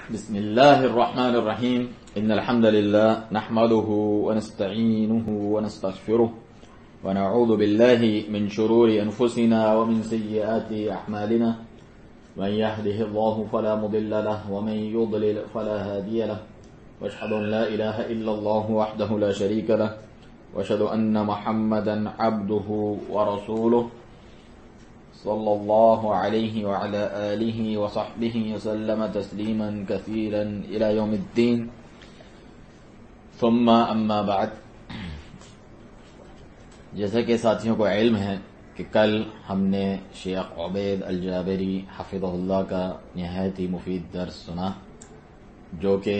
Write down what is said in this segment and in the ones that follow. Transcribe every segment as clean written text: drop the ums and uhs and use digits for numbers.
بسم الله الرحمن الرحيم إن الحمد لله نحمده ونستعينه ونستغفره ونعوذ بالله من شرور أنفسنا ومن سيئات أعمالنا من يهده الله فلا مضل له ومن يضلل فلا هادي له وأشهد أن لا إله إلا الله وحده لا شريك له وأشهد أن محمدا عبده ورسوله صلى الله عليه وعلى آله وصحبه وسلم تسليما كثيرا إلى يوم الدين ثم أما بعد. جیسا کہ ساتھیوں کو علم ہے کہ کل ہم نے شیخ عبید الجابری حفظہ اللہ کا نہایت ہی مفید درس سنا، جو کہ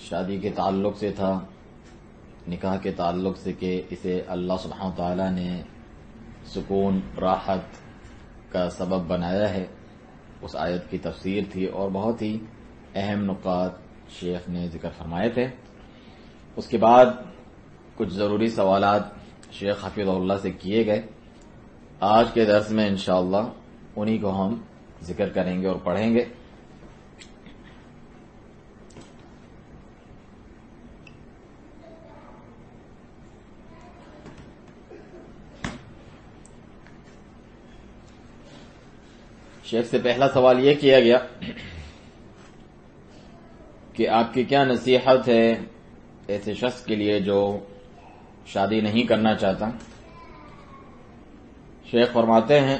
شادی کے تعلق سے تھا، نکاح کے تعلق سے کہ اسے اللہ سبحانہ وتعالی نے سکون راحت کا سبب بنایا ہے. اس آیت کی تفسیر تھی اور بہت ہی اہم نکات شیخ نے ذکر فرمائے تھے. اس کے بعد کچھ ضروری سوالات شیخ حفظہ اللہ سے کیے گئے. آج کے درس میں انشاءاللہ انہی کو ہم ذکر کریں گے اور پڑھیں گے. شیخ سے پہلا سوال یہ کیا گیا کہ آپ کی کیا نصیحت ہے ایسے شخص کے لیے جو شادی نہیں کرنا چاہتا. شیخ فرماتے ہیں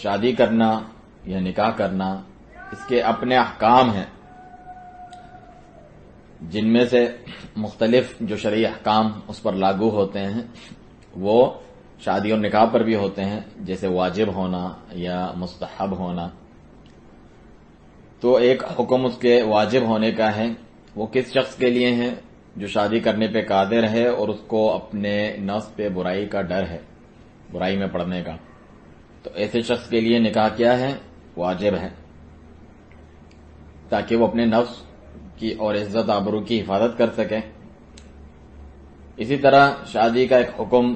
شادی کرنا یا نکاح کرنا اس کے اپنے احکام ہیں، جن میں سے مختلف جو شرعی احکام اس پر لاگو ہوتے ہیں وہ شادی اور نکاح پر بھی ہوتے ہیں، جیسے واجب ہونا یا مستحب ہونا. تو ایک حکم اس کے واجب ہونے کا ہے، وہ کس شخص کے لیے ہے جو شادی کرنے پہ قادر ہے اور اس کو اپنے نفس پہ برائی کا ڈر ہے، برائی میں پڑنے کا. تو ایسے شخص کے لیے نکاح کیا ہے؟ واجب ہے، تاکہ وہ اپنے نفس کی اور عزت آبرو کی حفاظت کر سکے. اسی طرح شادی کا ایک حکم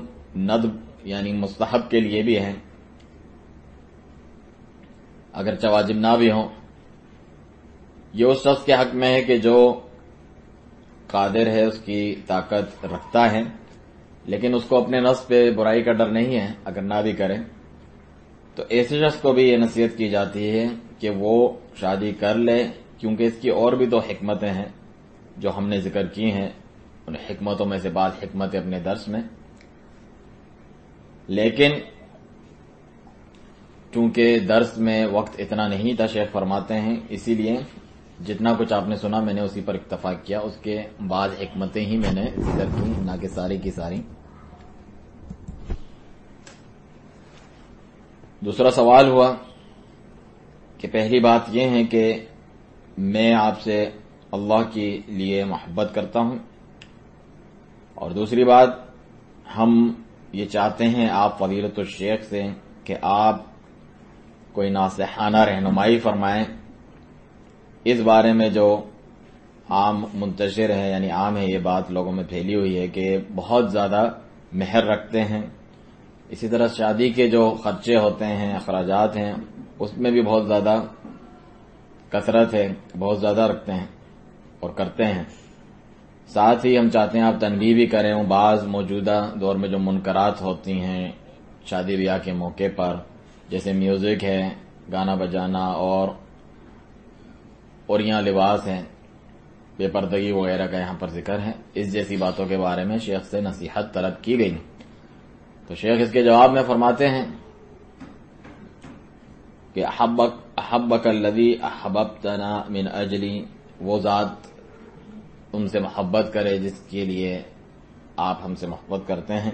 ندب یعنی مستحب کے لیے بھی ہے، اگرچہ واجب نہ بھی ہوں. یہ اس شخص کے حق میں ہے کہ جو قادر ہے، اس کی طاقت رکھتا ہے، لیکن اس کو اپنے نفس پہ برائی کا ڈر نہیں ہے اگر نہ بھی کرے. تو ایسے شخص کو بھی یہ نصیحت کی جاتی ہے کہ وہ شادی کر لے، کیونکہ اس کی اور بھی 2 حکمتیں ہیں جو ہم نے ذکر کی ہیں. ان حکمتوں میں سے بعض حکمتیں اپنے درس میں، لیکن چونکہ درس میں وقت اتنا نہیں تھا، شیخ فرماتے ہیں اسی لیے جتنا کچھ آپ نے سنا میں نے اسی پر اکتفا کیا. اس کے بعد حکمتیں ہی میں نے ذکر کی، نہ کہ ساری کی ساری. دوسرا سوال ہوا کہ پہلی بات یہ ہے کہ میں آپ سے اللہ کے لیے محبت کرتا ہوں، اور دوسری بات ہم یہ چاہتے ہیں آپ فضیلت الشیخ سے کہ آپ کوئی ناصحانہ رہنمائی فرمائیں اس بارے میں جو عام منتشر ہے، یعنی عام ہے یہ بات لوگوں میں پھیلی ہوئی ہے کہ بہت زیادہ مہر رکھتے ہیں. اسی طرح شادی کے جو خرچے ہوتے ہیں، اخراجات ہیں، اس میں بھی بہت زیادہ کثرت ہے، بہت زیادہ رکھتے ہیں اور کرتے ہیں. ساتھ ہی ہم چاہتے ہیں آپ تنبیہ بھی کریں بعض موجودہ دور میں جو منکرات ہوتی ہیں شادی بیاہ کے موقع پر، جیسے میوزک ہے، گانا بجانا اور یہاں لباس ہیں، بے پردگی وغیرہ کا یہاں پر ذکر ہے. اس جیسی باتوں کے بارے میں شیخ سے نصیحت طلب کی گئی. تو شیخ اس کے جواب میں فرماتے ہیں کہ احبک الذی احببتنا من اجلی، وہ ذات تم سے محبت کرے جس کے لیے آپ ہم سے محبت کرتے ہیں.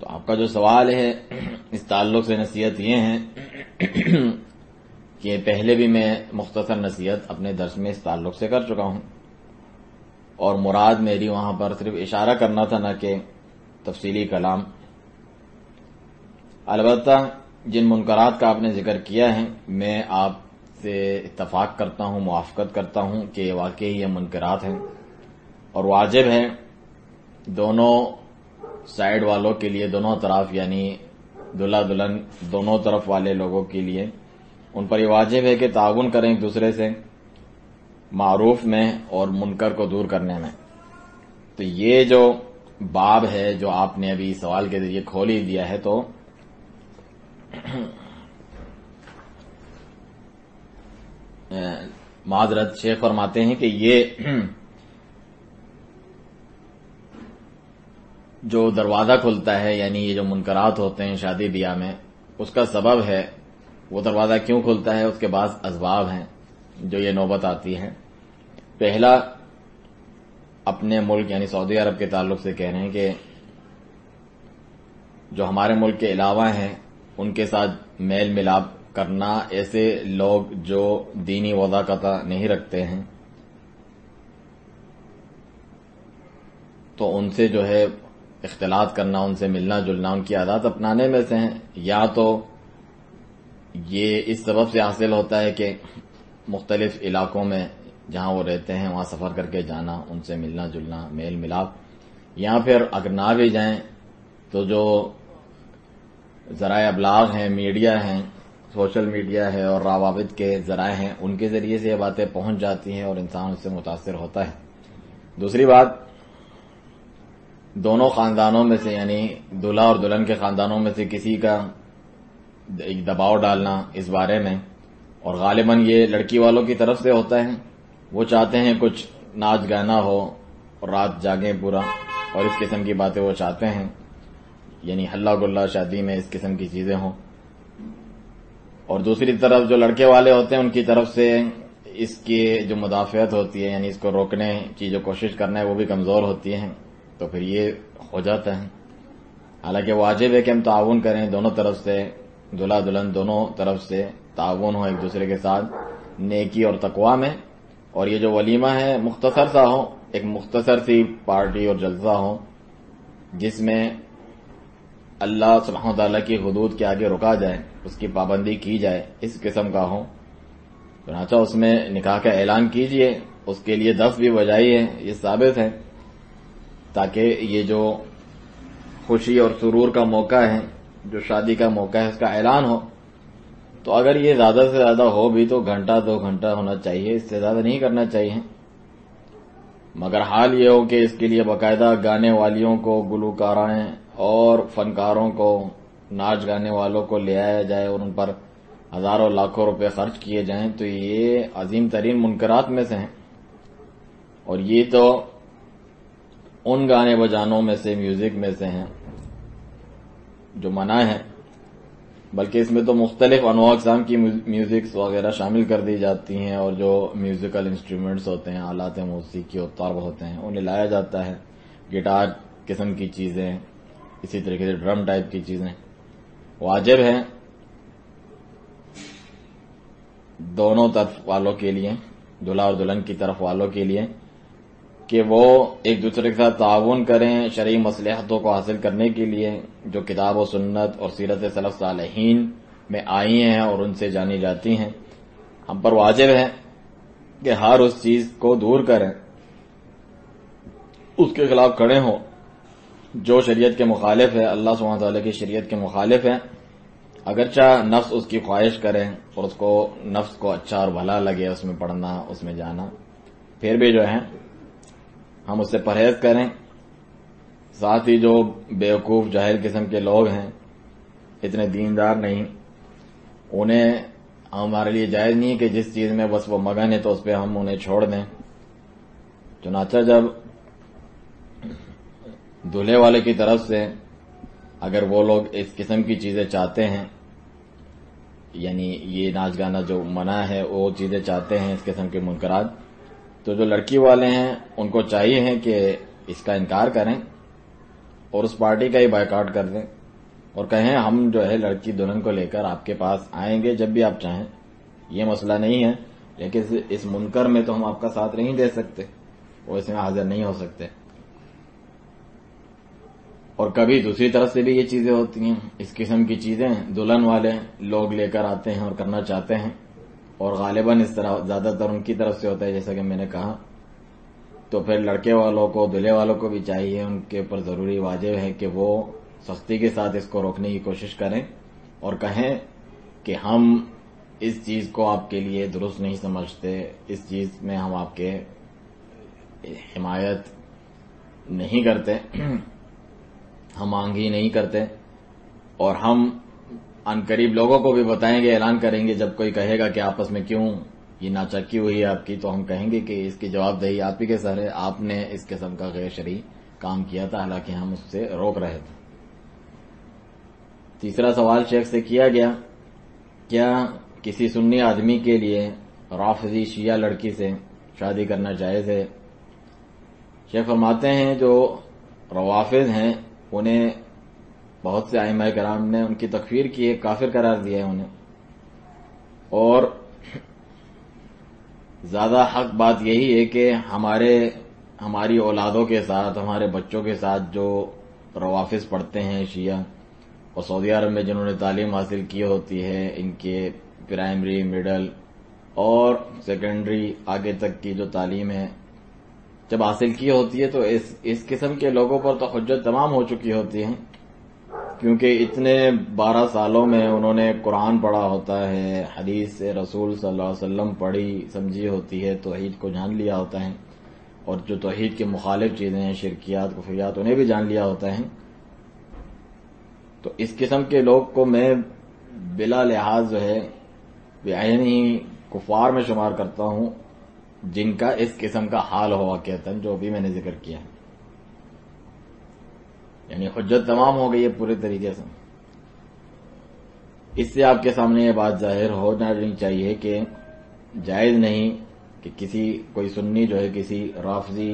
تو آپ کا جو سوال ہے اس تعلق سے نصیحت یہ ہے کہ پہلے بھی میں مختصر نصیحت اپنے درس میں اس تعلق سے کر چکا ہوں، اور مراد میری وہاں پر صرف اشارہ کرنا تھا، نہ کہ تفصیلی کلام. البتہ جن منکرات کا آپ نے ذکر کیا ہے میں آپ سے اتفاق کرتا ہوں، موافقت کرتا ہوں کہ واقعی یہ منکرات ہیں اور واجب ہے دونوں سائیڈ والوں کے لیے، دونوں طرف یعنی دلہا دلہن دونوں طرف والے لوگوں کے لیے ان پر یہ واجب ہے کہ تعاون کریں ایک دوسرے سے معروف میں اور منکر کو دور کرنے میں۔ تو یہ جو باب ہے جو آپ نے ابھی سوال کے ذریعے کھول ہی دیا ہے، تو معذرت شیخ فرماتے ہیں کہ یہ جو دروازہ کھلتا ہے، یعنی یہ جو منکرات ہوتے ہیں شادی بیاہ میں، اس کا سبب ہے وہ دروازہ کیوں کھلتا ہے، اس کے بعض اسباب ہیں جو یہ نوبت آتی ہے۔ پہلا، اپنے ملک یعنی سعودی عرب کے تعلق سے کہہ رہے ہیں کہ جو ہمارے ملک کے علاوہ ہیں ان کے ساتھ میل ملاپ کرنا، ایسے لوگ جو دینی وضاحت نہیں رکھتے ہیں تو ان سے جو ہے اختلاط کرنا، ان سے ملنا جلنا ان کی عادات اپنانے میں سے ہیں، یا تو یہ اس سبب سے حاصل ہوتا ہے کہ مختلف علاقوں میں جہاں وہ رہتے ہیں وہاں سفر کر کے جانا، ان سے ملنا جلنا، میل ملاپ، یا پھر اگر نہ بھی جائیں تو جو ذرائع ابلاغ ہیں، میڈیا ہیں، سوشل میڈیا ہے اور روابط کے ذرائع ہیں، ان کے ذریعے سے یہ باتیں پہنچ جاتی ہیں اور انسان اس سے متاثر ہوتا ہے۔ دوسری بات، دونوں خاندانوں میں سے یعنی دلہا اور دلہن کے خاندانوں میں سے کسی کا دباؤ ڈالنا اس بارے میں، اور غالباً یہ لڑکی والوں کی طرف سے ہوتا ہے، وہ چاہتے ہیں کچھ ناچ گانا ہو اور رات جاگیں پورا، اور اس قسم کی باتیں وہ چاہتے ہیں، یعنی ہلا گلا شادی میں اس قسم کی چیزیں ہوں۔ اور دوسری طرف جو لڑکے والے ہوتے ہیں ان کی طرف سے اس کی جو مدافعت ہوتی ہے، یعنی اس کو روکنے کی جو کوشش کرنا ہے، وہ بھی کمزور ہوتی ہے، تو پھر یہ ہو جاتا ہے۔ حالانکہ واجب ہے کہ ہم تعاون کریں دونوں طرف سے، دلہا دلہن دونوں طرف سے تعاون ہو ایک دوسرے کے ساتھ نیکی اور تقوی میں، اور یہ جو ولیمہ ہے مختصر سا ہو، ایک مختصر سی پارٹی اور جلسہ ہو جس میں اللہ سبحانہ وتعالیٰ کی حدود کے آگے رکا جائے، اس کی پابندی کی جائے، اس قسم کا ہو۔ چنانچہ اس میں نکاح کا اعلان کیجئے، اس کے لیے دف بھی بجائیے، یہ ثابت ہے، تاکہ یہ جو خوشی اور سرور کا موقع ہے، جو شادی کا موقع ہے، اس کا اعلان ہو۔ تو اگر یہ زیادہ سے زیادہ ہو بھی تو گھنٹہ 2 گھنٹہ ہونا چاہیے، اس سے زیادہ نہیں کرنا چاہیے، مگر حال یہ ہو کہ اس کے لیے باقاعدہ گانے والیوں کو، گلوکاریں اور فنکاروں کو، ناچ گانے والوں کو لے آیا جائے اور ان پر ہزاروں لاکھوں روپے خرچ کیے جائیں، تو یہ عظیم ترین منکرات میں سے ہیں۔ اور یہ تو ان گانے بجانوں میں سے، میوزک میں سے ہیں جو منع ہے، بلکہ اس میں تو مختلف انواع اقسام کی میوزکس وغیرہ شامل کر دی جاتی ہیں، اور جو میوزیکل انسٹرومنٹس ہوتے ہیں، آلات موسیقی اور طرب ہوتے ہیں، انہیں لایا جاتا ہے، گٹار قسم کی چیزیں، اسی طریقے سے ڈرم ٹائپ کی چیزیں۔ واجب ہے دونوں طرف والوں کے لیے، دلہا اور دلہن کی طرف والوں کے لیے، کہ وہ ایک دوسرے کے ساتھ تعاون کریں شرعی مصلحتوں کو حاصل کرنے کے لیے جو کتاب و سنت اور سیرت سلف صالحین میں آئی ہیں اور ان سے جانی جاتی ہیں۔ ہم پر واجب ہے کہ ہر اس چیز کو دور کریں، اس کے خلاف کھڑے ہوں جو شریعت کے مخالف ہے، اللہ سبحانہ وتعالی کی شریعت کے مخالف ہے، اگرچہ نفس اس کی خواہش کرے اور اس کو نفس کو اچھا اور بھلا لگے اس میں پڑھنا، اس میں جانا، پھر بھی جو ہے ہم اس سے پرہیز کریں۔ ساتھ ہی جو بیوقوف جاہل قسم کے لوگ ہیں، اتنے دیندار نہیں، انہیں ہمارے لیے جائز نہیں کہ جس چیز میں بس وہ مگن ہے تو اس پہ ہم انہیں چھوڑ دیں۔ چنانچہ جب دلہے والے کی طرف سے اگر وہ لوگ اس قسم کی چیزیں چاہتے ہیں، یعنی یہ ناچ گانا جو منع ہے وہ چیزیں چاہتے ہیں، اس قسم کے منکرات، تو جو لڑکی والے ہیں ان کو چاہیے ہے کہ اس کا انکار کریں اور اس پارٹی کا ہی بائیکاٹ کر دیں، اور کہیں ہم جو ہے لڑکی دلہن کو لے کر آپ کے پاس آئیں گے جب بھی آپ چاہیں، یہ مسئلہ نہیں ہے، لیکن اس منکر میں تو ہم آپ کا ساتھ نہیں دے سکتے، وہ اس میں حاضر نہیں ہو سکتے۔ اور کبھی دوسری طرف سے بھی یہ چیزیں ہوتی ہیں، اس قسم کی چیزیں دلہن والے لوگ لے کر آتے ہیں اور کرنا چاہتے ہیں، اور غالباً اس طرح زیادہ تر ان کی طرف سے ہوتا ہے جیسا کہ میں نے کہا۔ تو پھر لڑکے والوں کو، دلہے والوں کو بھی چاہیے، ان کے اوپر ضروری واجب ہے کہ وہ سختی کے ساتھ اس کو روکنے کی کوشش کریں اور کہیں کہ ہم اس چیز کو آپ کے لیے درست نہیں سمجھتے، اس چیز میں ہم آپ کے حمایت نہیں کرتے، ہم آنگھی نہیں کرتے، اور ہم ان قریب لوگوں کو بھی بتائیں گے، اعلان کریں گے جب کوئی کہے گا کہ آپس میں کیوں یہ ناچکی ہوئی ہے آپ کی، تو ہم کہیں گے کہ اس کی جواب دہی آپ ہی کے سر ہے، آپ نے اس قسم کا غیر شرعی کام کیا تھا، حالانکہ ہم اس سے روک رہے تھے۔ تیسرا سوال شیخ سے کیا گیا، کیا کسی سنی آدمی کے لیے رافضی شیعہ لڑکی سے شادی کرنا جائز ہے؟ شیخ فرماتے ہیں جو روافض ہیں انہیں بہت سے ائمہ کرام نے ان کی تکفیر کی ہے، کافر قرار دیا ہے انہیں، اور زیادہ حق بات یہی ہے کہ ہماری اولادوں کے ساتھ، ہمارے بچوں کے ساتھ جو روافض پڑھتے ہیں شیعہ، اور سعودی عرب میں جنہوں نے تعلیم حاصل کی ہوتی ہے، ان کے پرائمری، مڈل اور سیکنڈری آگے تک کی جو تعلیم ہے جب حاصل کی ہوتی ہے، تو اس قسم کے لوگوں پر تو حجت تمام ہو چکی ہوتی ہے، کیونکہ اتنے 12 سالوں میں انہوں نے قرآن پڑھا ہوتا ہے، حدیث رسول صلی اللہ علیہ وسلم پڑھی سمجھی ہوتی ہے، توحید کو جان لیا ہوتا ہے، اور جو توحید کے مخالف چیزیں ہیں، شرکیات، کفریات، انہیں بھی جان لیا ہوتا ہے۔ تو اس قسم کے لوگ کو میں بلا لحاظ جو ہے بعین ہی کفار میں شمار کرتا ہوں، جن کا اس قسم کا حال ہوا کہتا ہے جو بھی میں نے ذکر کیا ہے، یعنی حجت تمام ہو گئی ہے پورے طریقے سے۔ اس سے آپ کے سامنے یہ بات ظاہر ہو جانی چاہیے کہ جائز نہیں کہ کوئی سنی جو ہے کسی رافضی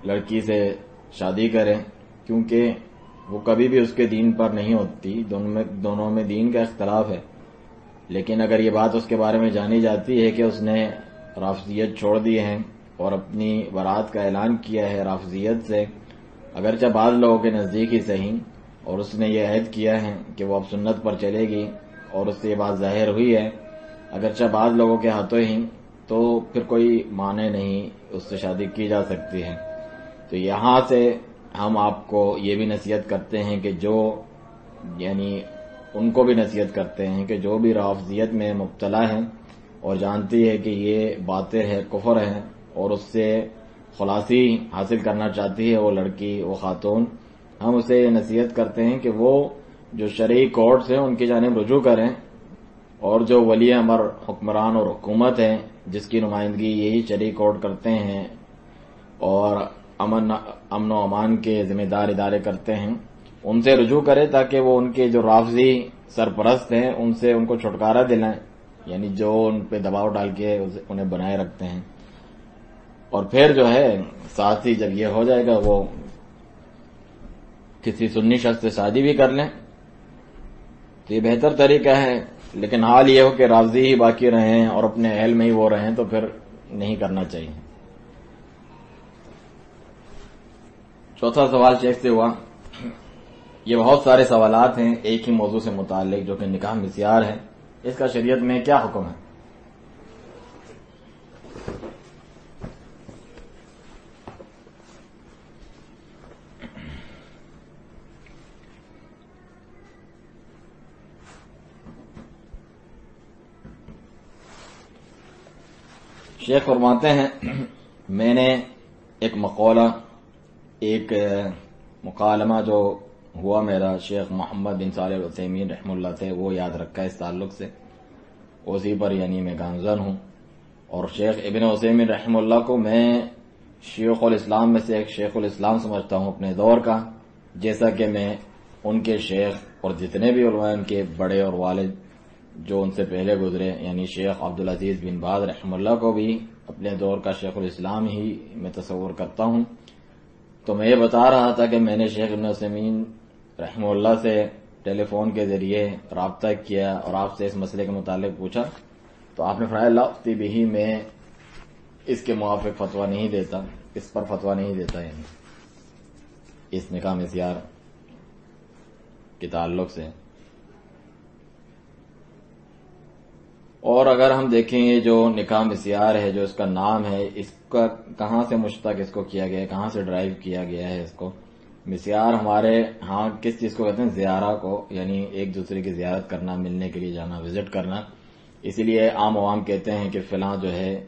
لڑکی سے شادی کرے، کیونکہ وہ کبھی بھی اس کے دین پر نہیں ہوتی، دونوں میں دین کا اختلاف ہے، لیکن اگر یہ بات اس کے بارے میں جانی جاتی ہے کہ اس نے رافضیت چھوڑ دی ہے اور اپنی برات کا اعلان کیا ہے رافضیت سے، اگرچہ بعض لوگوں کے نزدیک ہی صحیح، اور اس نے یہ عہد کیا ہے کہ وہ اب سنت پر چلے گی، اور اس سے یہ بات ظاہر ہوئی ہے اگرچہ بعض لوگوں کے ہاتھوں ہی، تو پھر کوئی معنی نہیں، اس سے شادی کی جا سکتی ہے۔ تو یہاں سے ہم آپ کو یہ بھی نصیحت کرتے ہیں کہ یعنی ان کو بھی نصیحت کرتے ہیں کہ جو بھی رافضیت میں مبتلا ہیں اور جانتی ہے کہ یہ باطل ہے، کفر ہے، اور اس سے خلاصی حاصل کرنا چاہتی ہے وہ لڑکی، وہ خاتون، ہم اسے یہ نصیحت کرتے ہیں کہ وہ جو شرعی کورٹس ہیں ان کی جانب رجوع کریں، اور جو ولی امر، حکمران اور حکومت ہے جس کی نمائندگی یہی شرعی کورٹ کرتے ہیں اور امن و امان کے ذمہ دار ادارے کرتے ہیں، ان سے رجوع کرے تاکہ وہ ان کے جو رافضی سرپرست ہیں ان سے ان کو چھٹکارا دلائیں، یعنی جو ان پہ دباؤ ڈال کے انہیں بنائے رکھتے ہیں، اور پھر جو ہے ساتھ ہی جب یہ ہو جائے گا وہ کسی سنی شخص سے شادی بھی کر لیں تو یہ بہتر طریقہ ہے، لیکن حال یہ ہو کہ رافضی ہی باقی رہیں اور اپنے اہل میں ہی وہ رہیں تو پھر نہیں کرنا چاہیے۔ چوتھا سوال شیخ سے ہوا، یہ بہت سارے سوالات ہیں ایک ہی موضوع سے متعلق جو کہ نکاح مسیار ہے، اس کا شریعت میں کیا حکم ہے؟ شیخ فرماتے ہیں میں نے ایک مقولہ، ایک مکالمہ جو ہوا میرا شیخ محمد بن صالح العثیمین رحمہ اللہ تھے وہ یاد رکھا اس تعلق سے، اسی پر یعنی میں گامزن ہوں، اور شیخ ابن عثیمین رحمہ اللہ کو میں شیخ الاسلام میں سے ایک شیخ الاسلام سمجھتا ہوں اپنے دور کا، جیسا کہ میں ان کے شیخ اور جتنے بھی علماء ان کے بڑے اور والد جو ان سے پہلے گزرے یعنی شیخ عبدالعزیز بن باز رحمہ اللہ کو بھی اپنے دور کا شیخ الاسلام ہی میں تصور کرتا ہوں۔ تو میں یہ بتا رہا تھا کہ میں نے شیخ ابن عثیمین رحمہ اللہ سے ٹیلی فون کے ذریعے رابطہ کیا اور آپ سے اس مسئلے کے متعلق پوچھا، تو آپ نے فرمایا لا افتي به، میں اس کے موافق فتویٰ نہیں دیتا، اس پر فتویٰ نہیں دیتا، یعنی اس نکاح مسیار کے تعلق سے۔ اور اگر ہم دیکھیں یہ جو نکاح مسیار ہے، جو اس کا نام ہے، اس کا کہاں سے مشتق اس کو کیا گیا ہے، کہاں سے ڈرائیو کیا گیا ہے اس کو، مسیار ہمارے ہاں کس چیز کو کہتے ہیں؟ زیارہ کو، یعنی ایک دوسرے کی زیارت کرنا، ملنے کے لیے جانا، وزٹ کرنا. اسی لیے عام عوام کہتے ہیں کہ فلاں جو ہے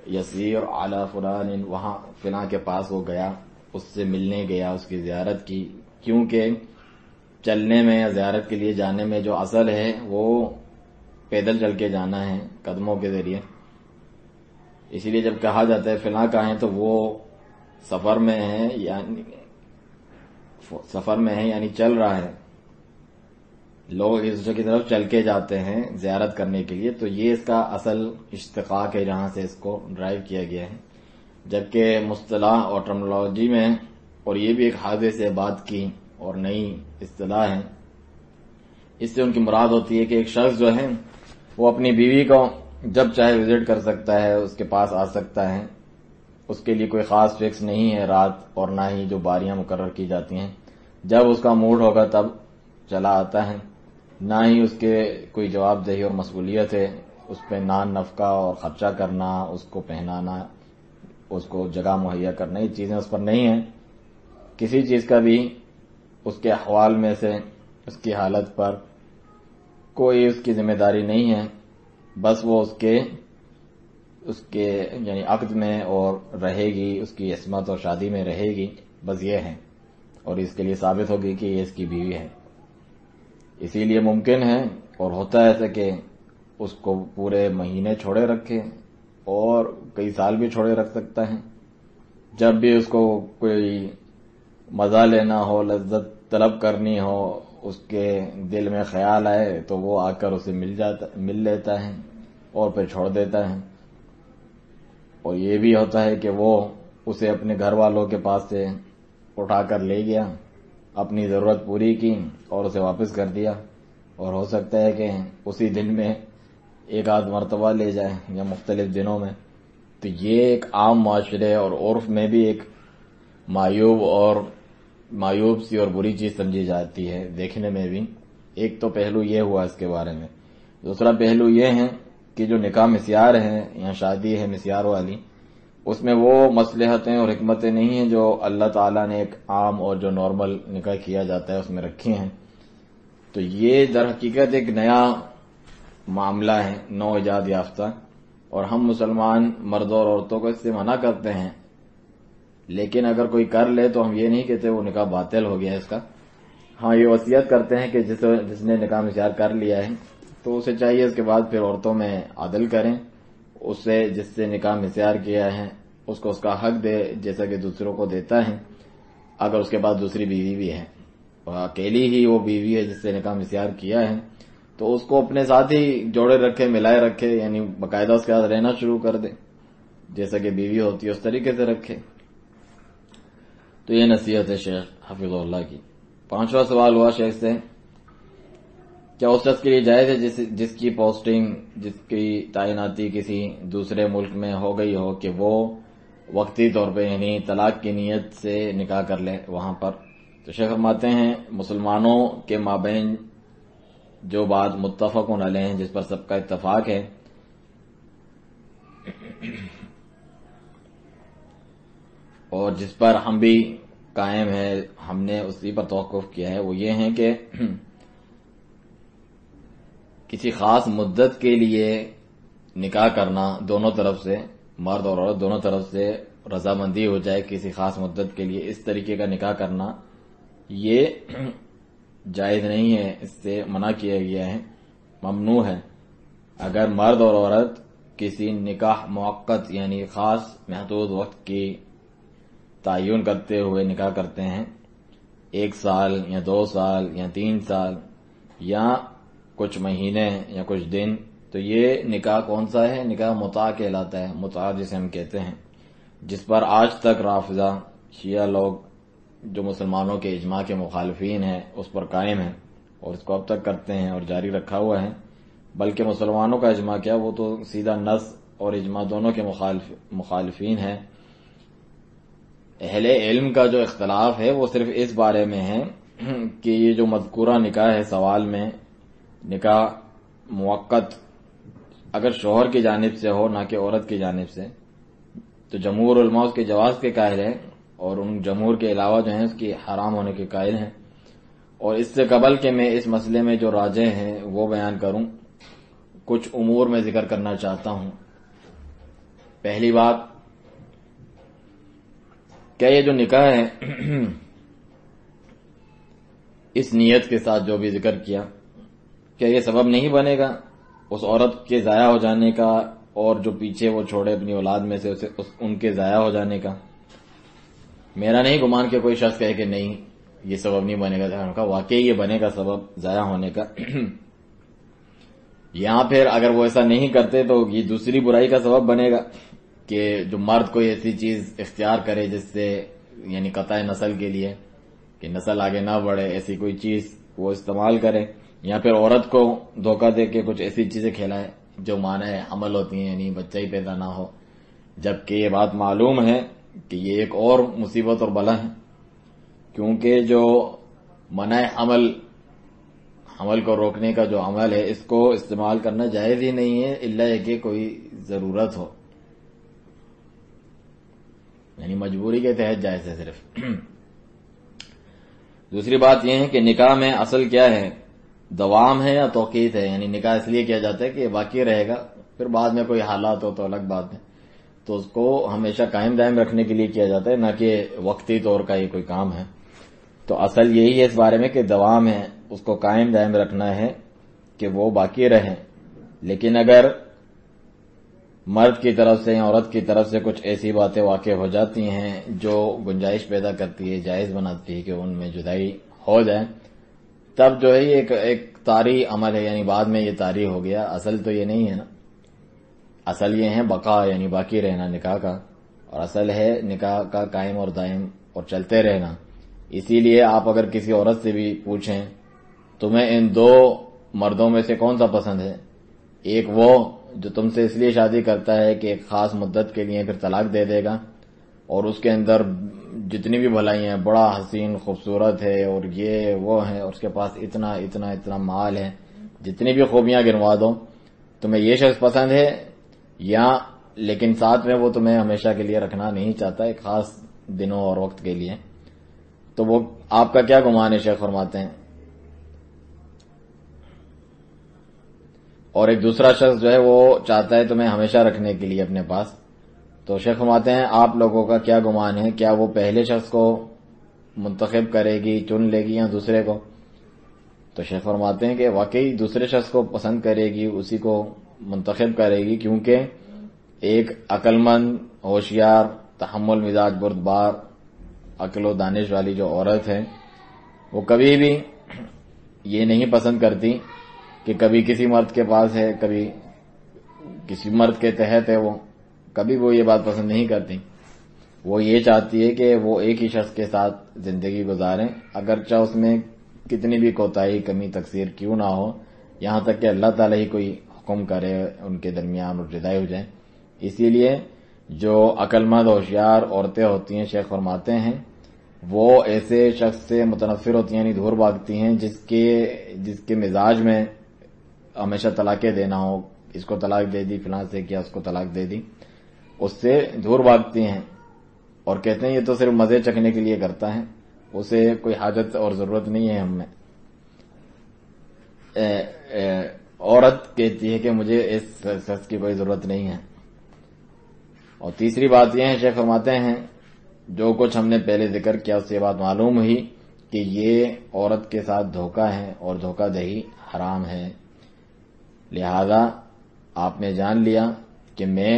یسیر علی فلان، وہاں فلاں کے پاس وہ گیا، اس سے ملنے گیا، اس کی زیارت کی. کیونکہ چلنے میں یا زیارت کے لیے جانے میں جو اصل ہے وہ پیدل چل کے جانا ہے، قدموں کے ذریعے. اسی لیے جب کہا جاتا ہے فلاں کہاں ہے تو وہ سفر میں ہے، یعنی چل رہا ہے. لوگ ایک دوسرے کی طرف چل کے جاتے ہیں زیارت کرنے کے لیے، تو یہ اس کا اصل اشتقاق ہے جہاں سے اس کو ڈرائیو کیا گیا ہے. جبکہ مصطلح اور ٹرمنالوجی میں، اور یہ بھی ایک حادثے سے بات کی اور نئی اصطلاح ہے، اس سے ان کی مراد ہوتی ہے کہ ایک شخص جو ہے وہ اپنی بیوی کو جب چاہے وزٹ کر سکتا ہے، اس کے پاس آ سکتا ہے. اس کے لیے کوئی خاص فکس نہیں ہے رات، اور نہ ہی جو باریاں مقرر کی جاتی ہیں. جب اس کا موڈ ہوگا تب چلا آتا ہے. نہ ہی اس کے کوئی جواب دہی اور مسئولیت ہے، اس پہ نان نفقہ اور خرچہ کرنا، اس کو پہنانا، اس کو جگہ مہیا کرنا، یہ چیزیں اس پر نہیں ہیں. کسی چیز کا بھی اس کے احوال میں سے اس کی حالت پر کوئی اس کی ذمہ داری نہیں ہے. بس وہ اس کے یعنی عقد میں اور رہے گی، اس کی عصمت اور شادی میں رہے گی، بس یہ ہے. اور اس کے لیے ثابت ہوگی کہ یہ اس کی بیوی ہے. اسی لیے ممکن ہے اور ہوتا ہے ایسا کہ اس کو پورے مہینے چھوڑے رکھے اور کئی سال بھی چھوڑے رکھ سکتا ہے. جب بھی اس کو کوئی مزہ لینا ہو، لذت طلب کرنی ہو، اس کے دل میں خیال آئے تو وہ آ کر اسے مل لیتا ہے اور پھر چھوڑ دیتا ہے. اور یہ بھی ہوتا ہے کہ وہ اسے اپنے گھر والوں کے پاس سے اٹھا کر لے گیا، اپنی ضرورت پوری کی اور اسے واپس کر دیا. اور ہو سکتا ہے کہ اسی دن میں ایک آدھ مرتبہ لے جائے یا مختلف دنوں میں. تو یہ ایک عام معاشرے اور عرف میں بھی ایک معیوب سی اور بری چیز سمجھی جاتی ہے دیکھنے میں بھی. ایک تو پہلو یہ ہوا اس کے بارے میں. دوسرا پہلو یہ ہے کہ جو نکاح مسیار ہے یا شادی ہے مسیار والی، اس میں وہ مصلحتیں اور حکمتیں نہیں ہیں جو اللہ تعالیٰ نے ایک عام اور جو نارمل نکاح کیا جاتا ہے اس میں رکھی ہیں. تو یہ در حقیقت ایک نیا معاملہ ہے، نو ایجاد یافتہ، اور ہم مسلمان مردوں اور عورتوں کو اس سے منع کرتے ہیں. لیکن اگر کوئی کر لے تو ہم یہ نہیں کہتے وہ نکاح باطل ہو گیا اس کا. ہاں یہ وصیت کرتے ہیں کہ جس نے نکاح مسیار کر لیا ہے تو اسے چاہیے اس کے بعد پھر عورتوں میں عدل کریں، اسے جس سے نکاح مسیار کیا ہے اس کو اس کا حق دے جیسا کہ دوسروں کو دیتا ہے. اگر اس کے بعد دوسری بیوی بھی ہے اور اکیلی ہی وہ بیوی ہے جس سے نکاح مسیار کیا ہے تو اس کو اپنے ساتھ ہی جوڑے رکھے، ملائے رکھے، یعنی باقاعدہ اس کے ساتھ رہنا شروع کر دے، جیسا کہ بیوی ہوتی ہے اس طریقے سے رکھے. تو یہ نصیحت ہے شیخ حفظ اللہ کی. 5واں سوال ہوا شیخ سے، کیا اس شخص کے لیے جائز ہے جس کی پوسٹنگ، جس کی تعیناتی کسی دوسرے ملک میں ہو گئی ہو کہ وہ وقتی طور پہ یعنی طلاق کی نیت سے نکاح کر لے وہاں پر؟ تو شیخ فرماتے ہیں مسلمانوں کے مابین جو بات متفق علیہ ہیں، جس پر سب کا اتفاق ہے، اور جس پر ہم بھی قائم ہے، ہم نے اسی پر توقف کیا ہے، وہ یہ ہے کہ کسی خاص مدت کے لیے نکاح کرنا، دونوں طرف سے مرد اور عورت دونوں طرف سے رضامندی ہو جائے کسی خاص مدت کے لیے، اس طریقے کا نکاح کرنا یہ جائز نہیں ہے، اس سے منع کیا گیا ہے، ممنوع ہے. اگر مرد اور عورت کسی نکاح موقت یعنی خاص محدود وقت کی تعین کرتے ہوئے نکاح کرتے ہیں، 1 سال یا 2 سال یا 3 سال یا کچھ مہینے یا کچھ دن، تو یہ نکاح کون سا ہے؟ نکاح متع کہلاتا ہے. متع جسے ہم کہتے ہیں، جس پر آج تک رافضہ شیعہ لوگ جو مسلمانوں کے اجماع کے مخالفین ہیں اس پر قائم ہیں اور اس کو اب تک کرتے ہیں اور جاری رکھا ہوا ہے. بلکہ مسلمانوں کا اجماع کیا، وہ تو سیدھا نص اور اجماع دونوں کے مخالفین ہیں. اہل علم کا جو اختلاف ہے وہ صرف اس بارے میں ہے کہ یہ جو مذکورہ نکاح ہے سوال میں، نکاح موقت اگر شوہر کی جانب سے ہو نہ کہ عورت کی جانب سے، تو جمہور علماء اس کے جواز کے قائل ہیں اور ان جمہور کے علاوہ جو ہیں اس کی حرام ہونے کے قائل ہیں. اور اس سے قبل کہ میں اس مسئلے میں جو راجح ہیں وہ بیان کروں، کچھ امور میں ذکر کرنا چاہتا ہوں. پہلی بات، کیا یہ جو نکاح ہے اس نیت کے ساتھ جو بھی ذکر کیا، کیا یہ سبب نہیں بنے گا اس عورت کے ضائع ہو جانے کا، اور جو پیچھے وہ چھوڑے اپنی اولاد میں سے ان کے ضائع ہو جانے کا؟ میرا نہیں گمان کہ کوئی شخص کہے کہ نہیں یہ سبب نہیں بنے گا. واقعی یہ بنے گا سبب ضائع ہونے کا. یہاں پھر اگر وہ ایسا نہیں کرتے تو یہ دوسری برائی کا سبب بنے گا کہ جو مرد کوئی ایسی چیز اختیار کرے جس سے یعنی قطع نسل کے لیے کہ نسل آگے نہ بڑھے، ایسی کوئی چیز وہ استعمال کرے، یا پھر عورت کو دھوکہ دے کے کچھ ایسی چیزیں کھلائے جو معنی حمل ہوتی ہیں یعنی بچہ ہی پیدا نہ ہو، جبکہ یہ بات معلوم ہے کہ یہ ایک اور مصیبت اور بلا ہے. کیونکہ جو منع حمل کو روکنے کا جو عمل ہے اس کو استعمال کرنا جائز ہی نہیں ہے الا یہ کہ کوئی ضرورت ہو، یعنی مجبوری کے تحت جائز ہے صرف. دوسری بات یہ ہے کہ نکاح میں اصل کیا ہے، دوام ہے یا توقیت ہے. یعنی نکاح اس لیے کیا جاتا ہے کہ یہ باقی رہے گا، پھر بعد میں کوئی حالات ہو تو الگ بات ہے، تو اس کو ہمیشہ قائم دائم رکھنے کے لیے کیا جاتا ہے، نہ کہ وقتی طور کا یہ کوئی کام ہے. تو اصل یہی ہے اس بارے میں کہ دوام ہے، اس کو قائم دائم رکھنا ہے کہ وہ باقی رہے. لیکن اگر مرد کی طرف سے یا عورت کی طرف سے کچھ ایسی باتیں واقع ہو جاتی ہیں جو گنجائش پیدا کرتی ہے، جائز بناتی ہے کہ ان میں جدائی ہو جائے، تب جو ہے یہ ایک طاری عمل ہے، یعنی بعد میں یہ طاری ہو گیا. اصل تو یہ نہیں ہے نا، اصل یہ ہے بقا یعنی باقی رہنا نکاح کا، اور اصل ہے نکاح کا قائم اور دائم اور چلتے رہنا. اسی لیے آپ اگر کسی عورت سے بھی پوچھیں تمہیں ان دو مردوں میں سے کون سا پسند ہے، ایک وہ جو تم سے اس لیے شادی کرتا ہے کہ ایک خاص مدت کے لیے پھر طلاق دے دے گا، اور اس کے اندر جتنی بھی بھلائی ہیں، بڑا حسین خوبصورت ہے اور یہ وہ ہے، اور اس کے پاس اتنا اتنا اتنا مال ہے، جتنی بھی خوبیاں گنوا دو، تمہیں یہ شخص پسند ہے، یا لیکن ساتھ میں وہ تمہیں ہمیشہ کے لیے رکھنا نہیں چاہتا، ایک خاص دنوں اور وقت کے لیے، تو وہ آپ کا کیا گمان ہے؟ شیخ فرماتے ہیں. اور ایک دوسرا شخص جو ہے وہ چاہتا ہے تمہیں ہمیشہ رکھنے کے لیے اپنے پاس، تو شیخ فرماتے ہیں آپ لوگوں کا کیا گمان ہے، کیا وہ پہلے شخص کو منتخب کرے گی، چن لے گی، یا دوسرے کو؟ تو شیخ فرماتے ہیں کہ واقعی دوسرے شخص کو پسند کرے گی، اسی کو منتخب کرے گی، کیونکہ ایک عقل مند، ہوشیار، تحمل مزاج بردبار، عقل و دانش والی جو عورت ہے وہ کبھی بھی یہ نہیں پسند کرتی کہ کبھی کسی مرد کے پاس ہے، کبھی کسی مرد کے تحت ہے، وہ کبھی وہ یہ بات پسند نہیں کرتی. وہ یہ چاہتی ہے کہ وہ ایک ہی شخص کے ساتھ زندگی گزاریں، اگرچہ اس میں کتنی بھی کوتاہی، کمی، تقصیر کیوں نہ ہو، یہاں تک کہ اللہ تعالی ہی کوئی حکم کرے ان کے درمیان اور جدائی ہو جائے. اسی لیے جو عقل مند ہوشیار عورتیں ہوتی ہیں، شیخ فرماتے ہیں وہ ایسے شخص سے متنفر ہوتی ہیں، یعنی دور بھاگتی ہیں جس کے مزاج میں ہمیشہ طلاقیں دینا ہو، اس کو طلاق دے دی، فلاں سے کیا، اس کو طلاق دے دی، اس سے دور بھاگتی ہیں اور کہتے ہیں یہ تو صرف مزے چکھنے کے لیے کرتا ہے، اسے کوئی حاجت اور ضرورت نہیں ہے ہم میں. عورت کہتی ہے کہ مجھے اس شخص کی کوئی ضرورت نہیں ہے. اور تیسری بات یہ ہے، شیخ فرماتے ہیں جو کچھ ہم نے پہلے ذکر کیا اس سے بات معلوم ہوئی کہ یہ عورت کے ساتھ دھوکہ ہے اور دھوکہ دہی حرام ہے. لہذا آپ نے جان لیا کہ میں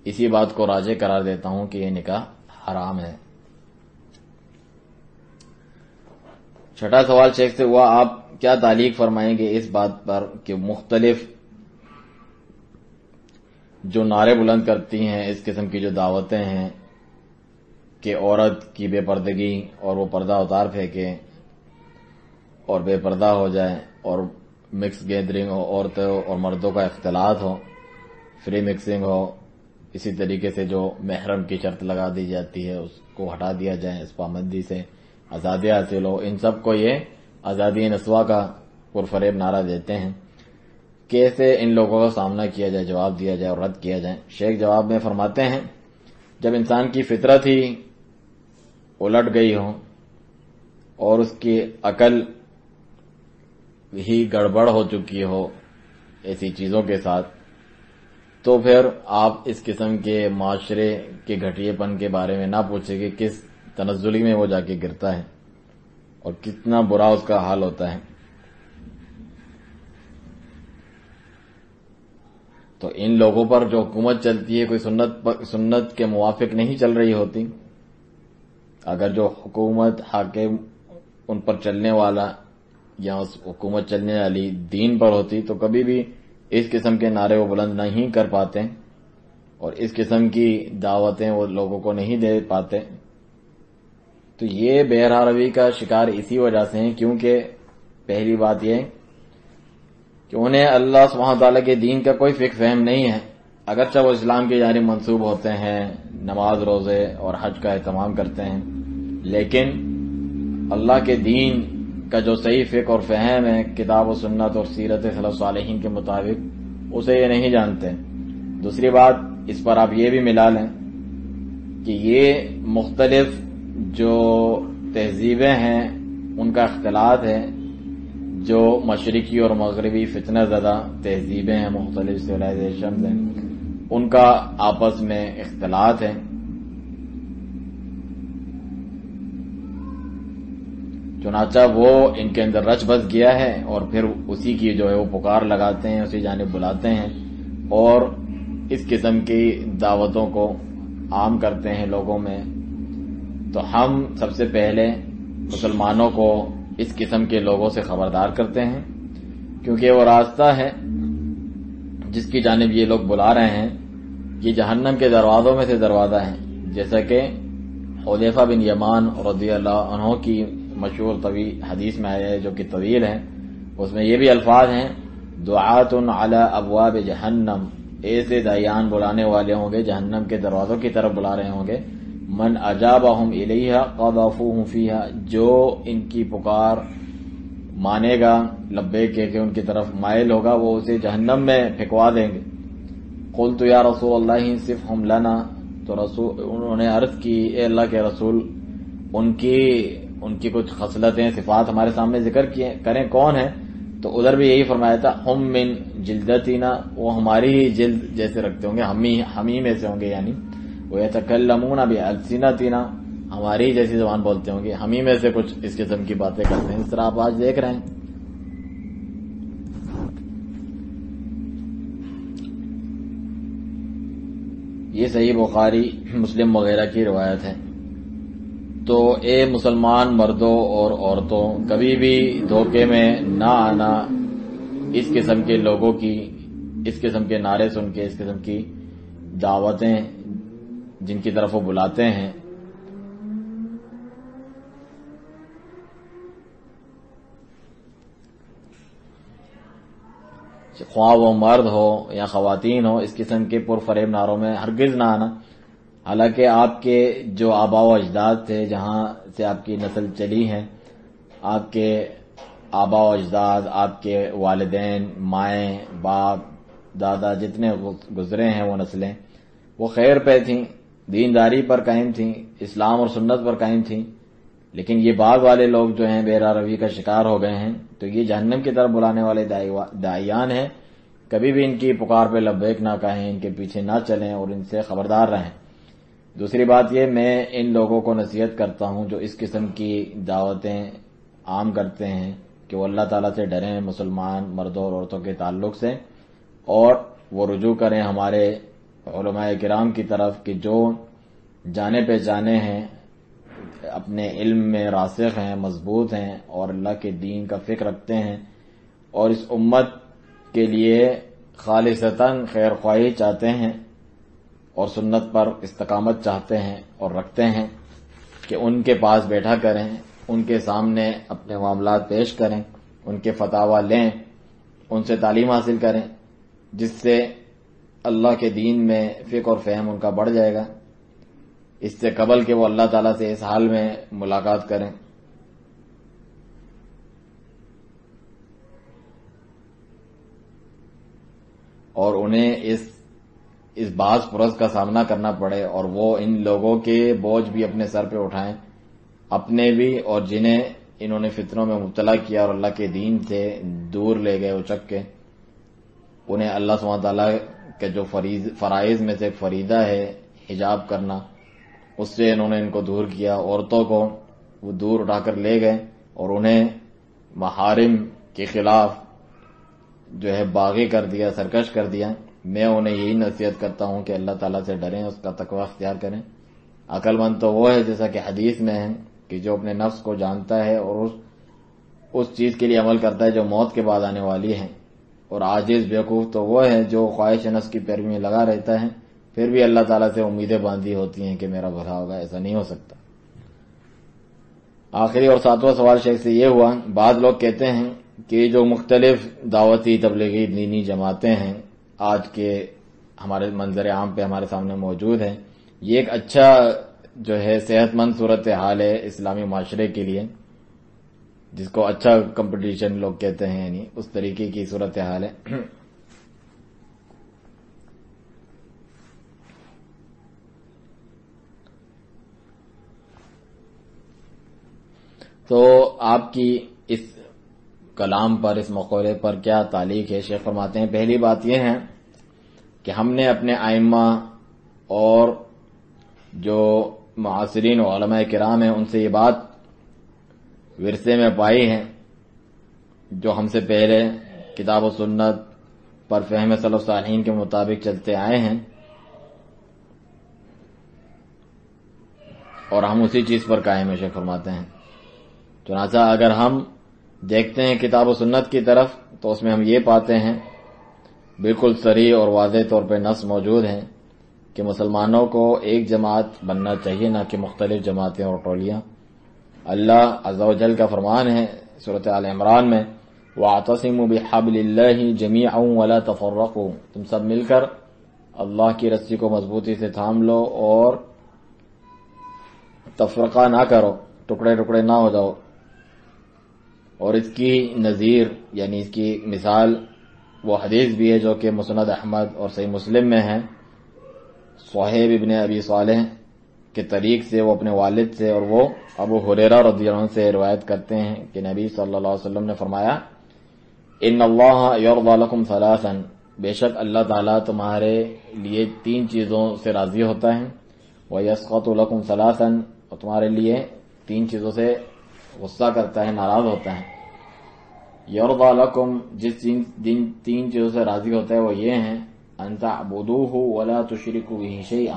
اسی بات کو راجح قرار دیتا ہوں کہ یہ نکاح حرام ہے. چھٹا سوال شیخ سے ہوا، آپ کیا تعلیق فرمائیں گے اس بات پر کہ مختلف جو نعرے بلند کرتی ہیں، اس قسم کی جو دعوتیں ہیں کہ عورت کی بے پردگی اور وہ پردہ اتار پھینکے اور بے پردہ ہو جائے، اور مکس گیدرنگ ہو، عورتوں اور مردوں کا اختلاط ہو، فری مکسنگ ہو، اسی طریقے سے جو محرم کی شرط لگا دی جاتی ہے اس کو ہٹا دیا جائے، اس پابندی سے آزادی حاصل ہو، ان سب کو یہ آزادی نسواں کا پرفریب نعرہ دیتے ہیں. کیسے ان لوگوں کا سامنا کیا جائے، جواب دیا جائے اور رد کیا جائے؟ شیخ جواب میں فرماتے ہیں جب انسان کی فطرت ہی الٹ گئی ہو اور اس کی عقل ہی گڑبڑ ہو چکی ہو ایسی چیزوں کے ساتھ، تو پھر آپ اس قسم کے معاشرے کے گھٹیے پن کے بارے میں نہ پوچھیں کہ کس تنزلی میں وہ جا کے گرتا ہے اور کتنا برا اس کا حال ہوتا ہے۔ تو ان لوگوں پر جو حکومت چلتی ہے کوئی سنت کے موافق نہیں چل رہی ہوتی۔ اگر جو حکومت حاکم ان پر چلنے والا یا اس حکومت چلنے والی دین پر ہوتی تو کبھی بھی اس قسم کے نعرے وہ بلند نہیں کر پاتے اور اس قسم کی دعوتیں وہ لوگوں کو نہیں دے پاتے۔ تو یہ بہرا روی کا شکار اسی وجہ سے ہیں، کیونکہ پہلی بات یہ کہ انہیں اللہ سبحانہ تعالیٰ کے دین کا کوئی فقہ فہم نہیں ہے، اگرچہ وہ اسلام کی جانب منسوب ہوتے ہیں، نماز روزے اور حج کا اہتمام کرتے ہیں، لیکن اللہ کے دین کا جو صحیح فقہ اور فہم ہے کتاب و سنت اور سیرت صلی اللہ صالحین کے مطابق اسے یہ نہیں جانتے۔ دوسری بات اس پر آپ یہ بھی ملا لیں کہ یہ مختلف جو تہذیبیں ہیں ان کا اختلاط ہے، جو مشرقی اور مغربی فتنہ زدہ تہذیبیں ہیں، مختلف سویلائزیشنز ہیں، ان کا آپس میں اختلاط ہے۔ چنانچہ وہ ان کے اندر رچ بس گیا ہے اور پھر اسی کی جو ہے وہ پکار لگاتے ہیں، اسی جانب بلاتے ہیں اور اس قسم کی دعوتوں کو عام کرتے ہیں لوگوں میں۔ تو ہم سب سے پہلے مسلمانوں کو اس قسم کے لوگوں سے خبردار کرتے ہیں، کیونکہ وہ راستہ ہے جس کی جانب یہ لوگ بلا رہے ہیں یہ جہنم کے دروازوں میں سے دروازہ ہے، جیسا کہ حذیفہ بن یمان رضی اللہ عنہ کی مشہور طویل حدیث میں آیا ہے جو کہ طویل ہے، اس میں یہ بھی الفاظ ہیں دعات علی ابواب جہنم، ایسے داعیان بلانے والے ہوں گے جہنم کے دروازوں کی طرف بلا رہے ہوں گے، من اجابہم الیہا قذفوہ فیہا، جو ان کی پکار مانے گا لبیک کہ ان کی طرف مائل ہوگا وہ اسے جہنم میں پھینکوا دیں گے۔ قلت یا رسول اللہ صفہم لنا، تو انہوں نے عرض کی اے اللہ کے رسول ان کی کچھ خصلتیں صفات ہمارے سامنے ذکر کریں کون ہیں؟ تو ادھر بھی یہی فرمایا تھا ہم من جلدتنا، وہ ہماری ہی جلد جیسے رکھتے ہوں گے، ہمی میں سے ہوں گے، یعنی وَيَتَكَلَّمُونَ بِأَلْسِنَتِنَا، ہماری ہی جیسی زبان بولتے ہوں گے، ہمی میں سے کچھ اس قسم کی باتیں کرتے ہیں، اس طرح آپ آج دیکھ رہے ہیں۔ یہ صحیح بخاری مسلم وغیرہ کی روایت ہے۔ تو اے مسلمان مردوں اور عورتوں، کبھی بھی دھوکے میں نہ آنا اس قسم کے لوگوں کی، اس قسم کے نعرے سن کے، اس قسم کی دعوتیں جن کی طرف وہ بلاتے ہیں۔ خواہ وہ مرد ہو یا خواتین ہو، اس قسم کے پرفریب نعروں میں ہرگز نہ آنا۔ حالانکہ آپ کے جو آباء و اجداد تھے، جہاں سے آپ کی نسل چلی ہے، آپ کے آباء و اجداد، آپ کے والدین، مائیں، باپ، دادا، جتنے گزرے ہیں وہ نسلیں، وہ خیر پہ تھیں، دینداری پر قائم تھیں، اسلام اور سنت پر قائم تھیں، لیکن یہ بعض والے لوگ جو ہیں بے روی کا شکار ہو گئے ہیں، تو یہ جہنم کی طرف بلانے والے داعیان ہیں۔ کبھی بھی ان کی پکار پہ لبیک نہ کہیں، ان کے پیچھے نہ چلیں اور ان سے خبردار رہیں۔ دوسری بات یہ، میں ان لوگوں کو نصیحت کرتا ہوں جو اس قسم کی دعوتیں عام کرتے ہیں کہ وہ اللہ تعالیٰ سے ڈریں مسلمان مردوں اور عورتوں کے تعلق سے، اور وہ رجوع کریں ہمارے علماء کرام کی طرف کہ جو جانے پہچانے ہیں، اپنے علم میں راسخ ہیں، مضبوط ہیں اور اللہ کے دین کا فکر رکھتے ہیں اور اس امت کے لیے خالصتاً خیر خواہی چاہتے ہیں اور سنت پر استقامت چاہتے ہیں اور رکھتے ہیں، کہ ان کے پاس بیٹھا کریں، ان کے سامنے اپنے معاملات پیش کریں، ان کے فتاوی لیں، ان سے تعلیم حاصل کریں، جس سے اللہ کے دین میں فقہ اور فہم ان کا بڑھ جائے گا، اس سے قبل کہ وہ اللہ تعالیٰ سے اس حال میں ملاقات کریں۔ اور انہیں اس باز پرس کا سامنا کرنا پڑے اور وہ ان لوگوں کے بوجھ بھی اپنے سر پہ اٹھائیں اپنے بھی اور جنہیں انہوں نے فتنوں میں مبتلا کیا اور اللہ کے دین سے دور لے گئے اچک کے، انہیں اللہ سبحانہ تعالیٰ کے جو فرائض میں سے ایک فریضہ ہے حجاب کرنا، اس سے انہوں نے ان کو دور کیا، عورتوں کو وہ دور اٹھا کر لے گئے اور انہیں محارم کے خلاف جو ہے باغی کر دیا، سرکش کر دیا۔ میں انہیں یہی نصیحت کرتا ہوں کہ اللہ تعالیٰ سے ڈریں، اس کا تقوی اختیار کریں۔ عقل مند تو وہ ہے جیسا کہ حدیث میں ہے کہ جو اپنے نفس کو جانتا ہے اور اس چیز کے لیے عمل کرتا ہے جو موت کے بعد آنے والی ہے، اور عاجز بیوقوف تو وہ ہے جو خواہش نفس کی پیروی میں لگا رہتا ہے، پھر بھی اللہ تعالیٰ سے امیدیں باندھی ہوتی ہیں کہ میرا بھلا ہوگا۔ ایسا نہیں ہو سکتا۔ آخری اور 7واں سوال شیخ سے یہ ہوا، بعض لوگ کہتے ہیں کہ جو مختلف دعوتی تبلیغی دینی جماعتیں ہیں آج کے ہمارے منظر عام پہ ہمارے سامنے موجود ہیں، یہ ایک اچھا جو ہے صحت مند صورتحال ہے اسلامی معاشرے کے لیے، جس کو اچھا کمپٹیشن لوگ کہتے ہیں، یعنی اس طریقے کی صورتحال ہے۔ تو آپ کی اس کلام پر، اس مقولے پر کیا تعلیق ہے؟ شیخ فرماتے ہیں پہلی بات یہ ہے کہ ہم نے اپنے ائمہ اور جو معاصرین علماء کرام ہیں ان سے یہ بات ورثے میں پائی ہے، جو ہم سے پہلے کتاب و سنت پر فہم سلف صالحین کے مطابق چلتے آئے ہیں، اور ہم اسی چیز پر قائم ہیں۔ شیخ فرماتے ہیں چنانچہ اگر ہم دیکھتے ہیں کتاب و سنت کی طرف تو اس میں ہم یہ پاتے ہیں بالکل صریح اور واضح طور پہ نص موجود ہیں کہ مسلمانوں کو ایک جماعت بننا چاہیے، نہ کہ مختلف جماعتیں اور ٹولیاں۔ اللہ عز و جل کا فرمان ہے سورۃ آل عمران میں، وَاعْتَصِمُوا بِحَبْلِ اللَّهِ جَمِيعًا وَلَا تَفَرَّقُوا، تم سب مل کر اللہ کی رسی کو مضبوطی سے تھام لو اور تفرقہ نہ کرو، ٹکڑے ٹکڑے نہ ہو جاؤ۔ اور اس کی نظیر یعنی اس کی مثال وہ حدیث بھی ہے جو کہ مسند احمد اور صحیح مسلم میں ہے، صہیب ابن ابی صالح کے طریق سے، وہ اپنے والد سے، اور وہ ابو ہریرہ رضی اللہ عنہ سے روایت کرتے ہیں کہ نبی صلی اللہ علیہ وسلم نے فرمایا، ان اللہ یرضی لکم ثلاثا، بے شک اللہ تعالیٰ تمہارے لیے 3 چیزوں سے راضی ہوتا ہے، ویسخط لکم ثلاثا، اور تمہارے لیے 3 چیزوں سے غصہ کرتا ہے، ناراض ہوتا ہے۔ یرضی لکم، جس 3 چیزوں سے راضی ہوتا ہے وہ یہ ہیں، ان تعبدوہ ولا تشرکوا بہ شیئا،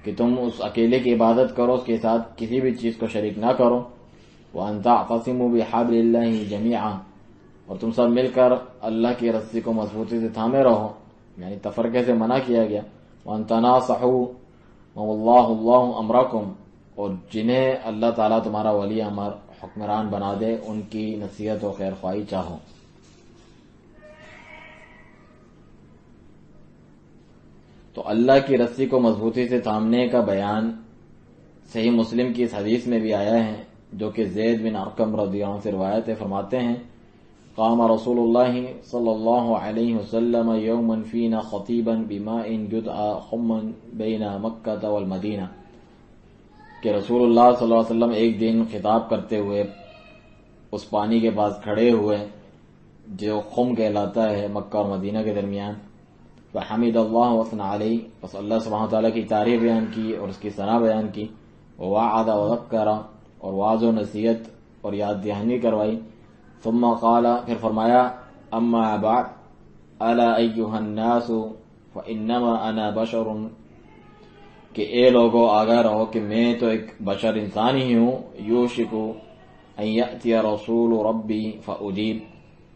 کہ تم اس اکیلے کی عبادت کرو، اس کے ساتھ کسی بھی چیز کو شریک نہ کرو، وان تعتصموا بحبل اللہ جميعا، اور تم سب مل کر اللہ کی رسی کو مضبوطی سے تھامے رہو، یعنی تفرقے سے منع کیا گیا، وان تناصحوا واللہ اللہ امرکم، اور جنہیں اللہ تعالیٰ تمہارا ولی امر حکمران بنا دے ان کی نصیحت و خیر خواہی چاہو۔ تو اللہ کی رسی کو مضبوطی سے تھامنے کا بیان صحیح مسلم کی اس حدیث میں بھی آیا ہے، جو کہ زید بن ارقم رضی اللہ عنہ سے روایت ہے۔ فرماتے ہیں، قام رسول اللہ صلی اللہ علیہ وسلم یوما فینا خطیبا بماء یدعى خما بین مکہ والمدینہ، کہ رسول اللہ صلی اللہ علیہ وسلم ایک دن خطاب کرتے ہوئے اس پانی کے پاس کھڑے ہوئے جو خم کہلاتا ہے مکہ اور مدینہ کے درمیان، فحمد اللہ وثنى علیہ، بس اللہ سبحانہ تعالیٰ کی تعریف بیان کی اور اس کی ثنا بیان کی، ووعد وذکر، اور واعظ و نصیحت اور یاد دہانی کروائی، ثم قال، پھر فرمایا، اما بعد الا ایھا الناس فانما انا بشر، کہ اے لوگو آگاہ رہو کہ میں تو ایک بشر انسان ہی ہوں، یوشک ان یأتی رسول ربی فاجیب،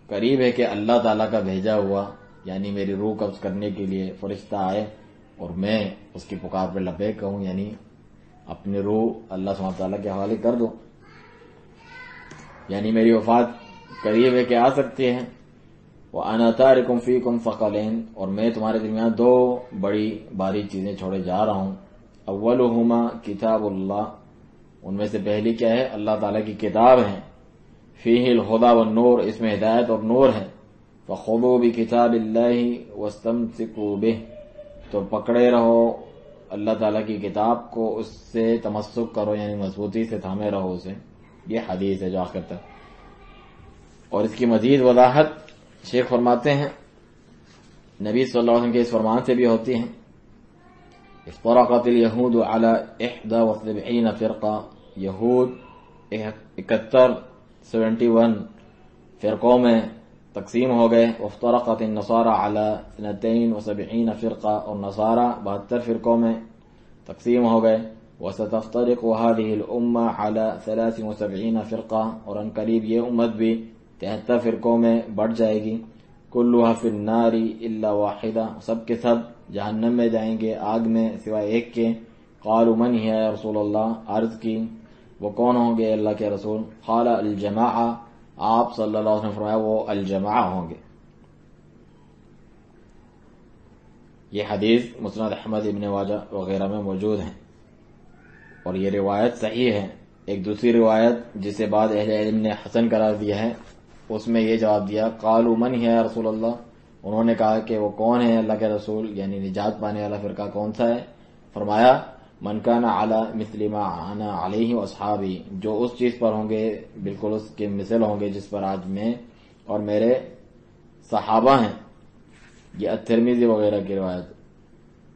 قریب ہے کہ اللہ تعالیٰ کا بھیجا ہوا یعنی میری روح قبض کرنے کے لیے فرشتہ آئے اور میں اس کی پکار پہ لبیک کہوں، یعنی اپنی روح اللہ سبحانہ تعالیٰ کے حوالے کر دو، یعنی میری وفات قریب ہے کہ آ سکتی ہے۔ وَأَنَا تَارِكٌ فِيكُمْ ثَقَلَيْنِ، اور میں تمہارے درمیان 2 بڑی بھاری چیزیں چھوڑے جا رہا ہوں، اولہما کتاب اللہ، ان میں سے پہلی کیا ہے؟ اللہ تعالیٰ کی کتاب ہے، فیہ الہدی والنور، اس میں ہدایت اور نور ہے، فخذوا بکتاب اللہ واستمسکوا بہ، تو پکڑے رہو اللہ تعالیٰ کی کتاب کو اس سے تمسک کرو، یعنی مضبوطی سے تھامے رہو اسے. یہ حدیث ہے جو آخر تک. اور اس کی مزید وضاحت شیخ فرماتے ہیں نبی صلی اللہ علیہ وسلم کے اس فرمان سے بھی ہوتی ہیں. افترقت اليہود علی 71 فرقہ، یہود 71 فرقوں میں تقسیم ہو گئے. وافترقت النصارى علی 72 فرقہ، اور نصارہ 72 فرقوں میں تقسیم ہو گئے. وستفترق هذه الامہ علی 73 فرقہ، اور ان قریب یہ امت بھی 73 فرقوں میں بڑھ جائے گی. کلها فی النار الا واحدہ، سب کے سب جہنم میں جائیں گے، آگ میں سوائے ایک کے. قالوا من هي یا رسول اللہ، عرض کی وہ کون ہوں گے اللہ کے رسول؟ قال الجماعہ، آپ صلی اللہ علیہ وسلم نے فرمایا وہ الجماعہ ہوں گے. یہ حدیث مسند احمد ابن ماجہ وغیرہ میں موجود ہیں اور یہ روایت صحیح ہے. ایک دوسری روایت جسے بعض اہل علم نے حسن قرار دیا ہے، اس میں یہ جواب دیا قالوا من ہے یا رسول اللہ، انہوں نے کہا کہ وہ کون ہے اللہ کے رسول، یعنی نجات پانے والا فرقہ کون سا ہے؟ فرمایا من کان علی مثل ما انا علیہ واصحابی، جو اس چیز پر ہوں گے بالکل اس کے مثل ہوں گے جس پر آج میں اور میرے صحابہ ہیں. یہ الترمذی وغیرہ کی روایت.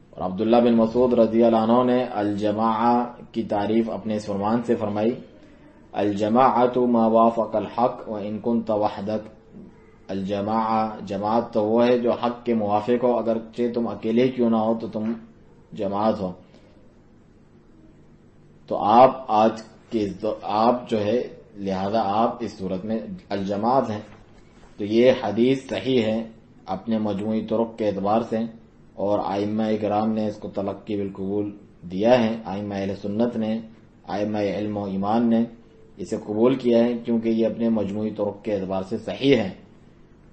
اور عبداللہ بن مسعود رضی اللہ عنہ نے الجماعہ کی تعریف اپنے اس فرمان سے فرمائی الجماعۃ ما وافق الحق وان كنت وحدک. الجماعہ، جماعت تو وہ ہے جو حق کے موافق ہو، اگرچہ تم اکیلے کیوں نہ ہو تو تم جماعت ہو. تو آپ جو ہے لہذا آپ اس صورت میں الجماعت ہیں. تو یہ حدیث صحیح ہے اپنے مجموعی طرق کے اعتبار سے، اور ائمہ کرام نے اس کو تلقی بالقبول دیا ہے. ائمہ اہل سنت نے، ائمہ علم و ایمان نے اسے قبول کیا ہے کیونکہ یہ اپنے مجموعی طرق کے اعتبار سے صحیح ہے،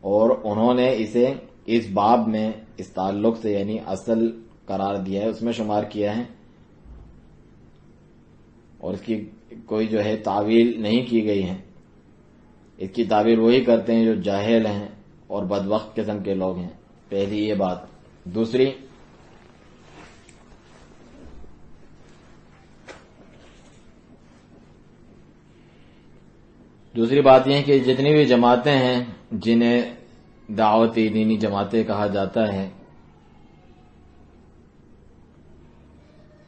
اور انہوں نے اسے اس باب میں اس تعلق سے یعنی اصل قرار دیا ہے، اس میں شمار کیا ہے. اور اس کی کوئی جو ہے تعویل نہیں کی گئی ہے. اس کی تعویل وہی کرتے ہیں جو جاہل ہیں اور بدبخت قسم کے لوگ ہیں. پہلی یہ بات. دوسری بات یہ ہے کہ جتنی بھی جماعتیں ہیں جنہیں دعوتی دینی جماعتیں کہا جاتا ہے،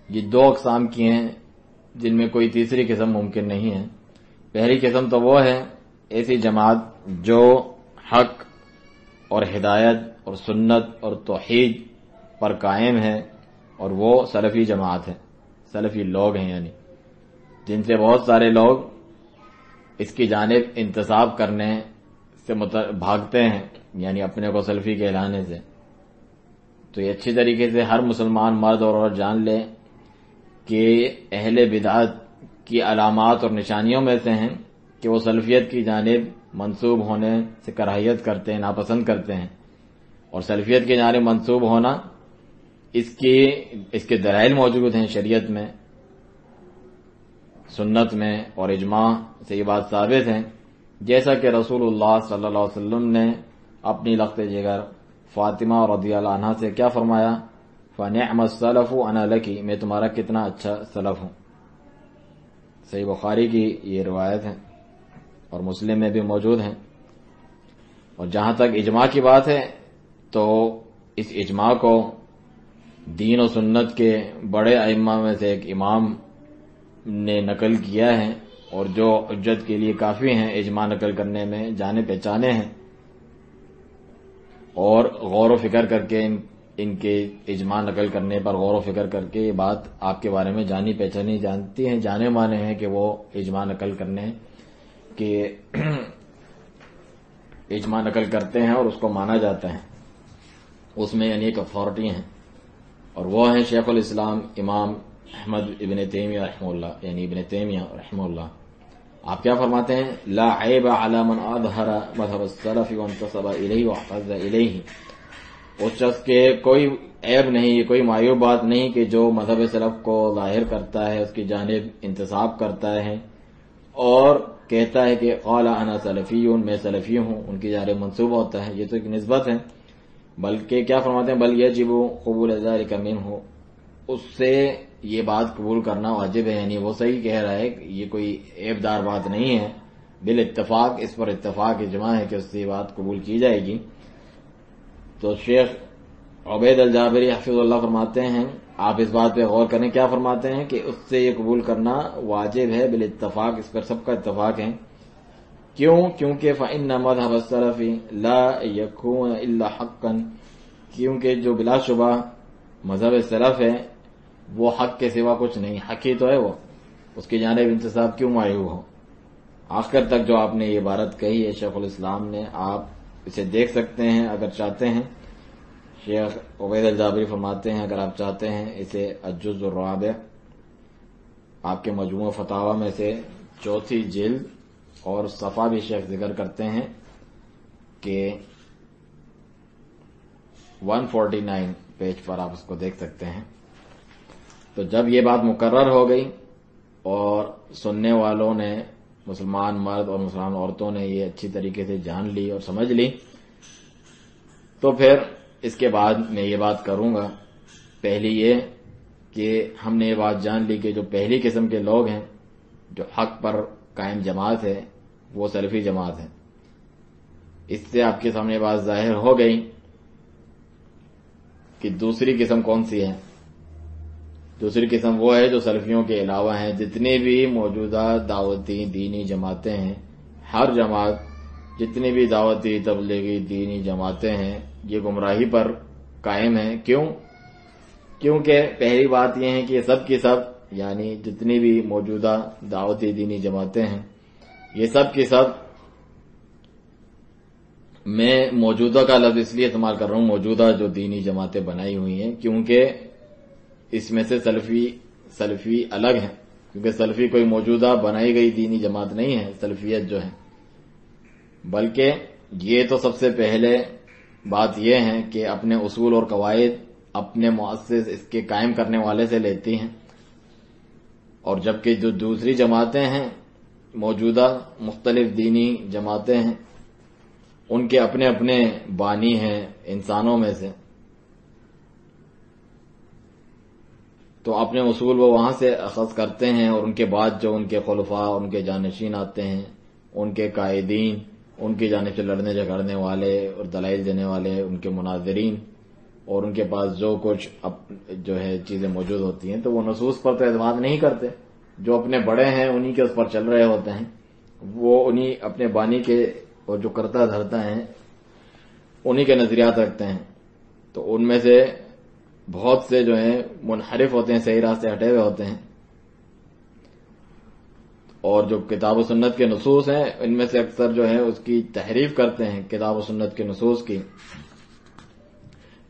یہ دو اقسام کی ہیں جن میں کوئی تیسری قسم ممکن نہیں ہے. پہلی قسم تو وہ ہے ایسی جماعت جو حق اور ہدایت اور سنت اور توحید پر قائم ہے، اور وہ سلفی جماعت ہے، سلفی لوگ ہیں، یعنی جن سے بہت سارے لوگ اس کی جانب انتصاب کرنے سے بھاگتے ہیں، یعنی اپنے کو سلفی کہلانے سے. تو یہ اچھی طریقے سے ہر مسلمان مرد اور عورت جان لے کہ اہل بدعت کی علامات اور نشانیوں میں سے ہیں کہ وہ سلفیت کی جانب منسوب ہونے سے کراہیت کرتے ہیں، ناپسند کرتے ہیں. اور سلفیت کی جانب منسوب ہونا اس کے دلائل موجود ہیں شریعت میں، سنت میں اور اجماع سے یہ بات ثابت ہے. جیسا کہ رسول اللہ صلی اللہ علیہ وسلم نے اپنی لخت جگر فاطمہ رضی اللہ عنہا سے کیا فرمایا؟ فَنِعْمَ السَّلَفُ أَنَا لَكِ، میں تمہارا کتنا اچھا سلف ہوں. صحیح بخاری کی یہ روایت ہے اور مسلم میں بھی موجود ہیں. اور جہاں تک اجماع کی بات ہے تو اس اجماع کو دین و سنت کے بڑے ائمہ میں سے ایک امام نے نقل کیا ہے، اور جو حجت کے لیے کافی ہیں اجماع نقل کرنے میں، جانے پہچانے ہیں. اور غور و فکر کر کے ان کے اجماع نقل کرنے پر غور و فکر کر کے یہ بات آپ کے بارے میں جانی پہچانی جانتی ہیں، جانے مانے ہیں کہ وہ اجماع نقل کرنے کہ اجماع نقل کرتے ہیں اور اس کو مانا جاتا ہے. اس میں یعنی ایک اتھارٹی ہیں، اور وہ ہیں شیخ الاسلام امام احمد ابن تیمیہ رحمہ اللہ، یعنی ابن تیمیہ رحمہ اللہ. آپ کیا فرماتے ہیں؟ لا عیب علی من اظہر مذہب السلف وانتسب الیہ واحتج الیہ. اس شخص کے کوئی عیب نہیں، کوئی معیوب بات نہیں کہ جو مذہب سلف کو ظاہر کرتا ہے، اس کی جانب انتساب کرتا ہے اور کہتا ہے کہ قال انا سلفی، میں سلفی ہوں، ان کی جانب منسوب ہوتا ہے. یہ تو ایک نسبت ہے. بلکہ کیا فرماتے ہیں؟ بل یجب قبول ذلک منہ، اس سے یہ بات قبول کرنا واجب ہے، یعنی وہ صحیح کہہ رہا ہے، یہ کوئی عیب دار بات نہیں ہے، بالاتفاق اس پر اتفاق اجماع ہے کہ اس سے یہ بات قبول کی جائے گی۔ تو شیخ عبید الجابری حفظ اللہ فرماتے ہیں، آپ اس بات پہ غور کریں، کیا فرماتے ہیں کہ اس سے یہ قبول کرنا واجب ہے بالاتفاق، اس پر سب کا اتفاق ہے۔ کیوں؟ کیونکہ فإن مذهب السلف لا يكون الا حقا، کیونکہ جو بلا شبہ مذہب سلف ہے وہ حق کے سوا کچھ نہیں، حق ہی تو ہے، وہ اس کی جانب انتساب کیوں مائل ہو۔ آخر تک جو آپ نے یہ عبارت کہی ہے شیخ الاسلام نے، آپ اسے دیکھ سکتے ہیں اگر چاہتے ہیں۔ شیخ عبید الجابری فرماتے ہیں اگر آپ چاہتے ہیں اسے الجزء الرابع آپ کے مجموع فتاوی میں سے 4 جلد اور صفحہ بھی شیخ ذکر کرتے ہیں کہ 149 پیج پر آپ اس کو دیکھ سکتے ہیں۔ تو جب یہ بات مقرر ہو گئی اور سننے والوں نے، مسلمان مرد اور مسلمان عورتوں نے یہ اچھی طریقے سے جان لی اور سمجھ لی، تو پھر اس کے بعد میں یہ بات کروں گا۔ پہلی یہ کہ ہم نے یہ بات جان لی کہ جو پہلی قسم کے لوگ ہیں جو حق پر قائم جماعت ہے وہ سلفی جماعت ہے۔ اس سے آپ کے سامنے بات ظاہر ہو گئی کہ دوسری قسم کون سی ہے۔ دوسری قسم وہ ہے جو سلفیوں کے علاوہ ہیں، جتنی بھی موجودہ دعوتی دینی جماعتیں ہیں، ہر جماعت جتنی بھی دعوتی تبلیغی دینی جماعتیں ہیں یہ گمراہی پر قائم ہیں۔ کیوں؟ کیونکہ پہلی بات یہ ہے کہ یہ سب کی سب، یعنی جتنی بھی موجودہ دعوتی دینی جماعتیں ہیں یہ سب کی سب، میں موجودہ کا لفظ اس لیے استعمال کر رہا ہوں، موجودہ جو دینی جماعتیں بنائی ہوئی ہیں، کیونکہ اس میں سے سلفی الگ ہیں، کیونکہ سلفی کوئی موجودہ بنائی گئی دینی جماعت نہیں ہے سلفیت جو ہے، بلکہ یہ تو سب سے پہلے بات یہ ہے کہ اپنے اصول اور قواعد اپنے مؤسس اس کے قائم کرنے والے سے لیتی ہیں، اور جبکہ جو دوسری جماعتیں ہیں موجودہ مختلف دینی جماعتیں ہیں ان کے اپنے اپنے بانی ہیں انسانوں میں سے، تو اپنے اصول وہ وہاں سے اخذ کرتے ہیں، اور ان کے بعد جو ان کے خلفاء، ان کے جانشین آتے ہیں، ان کے قائدین، ان کی جانب سے لڑنے جھگڑنے والے اور دلائل دینے والے، ان کے مناظرین، اور ان کے پاس جو کچھ جو ہے چیزیں موجود ہوتی ہیں، تو وہ نصوص پر تو اعتماد نہیں کرتے، جو اپنے بڑے ہیں انہی کے اس پر چل رہے ہوتے ہیں، وہ انہی اپنے بانی کے اور جو کرتا دھرتا ہیں انہی کے نظریات رکھتے ہیں۔ تو ان میں سے بہت سے جو ہیں منحرف ہوتے ہیں، صحیح راستے ہٹے ہوئے ہوتے ہیں، اور جو کتاب و سنت کے نصوص ہیں ان میں سے اکثر جو ہے اس کی تحریف کرتے ہیں کتاب و سنت کے نصوص کی۔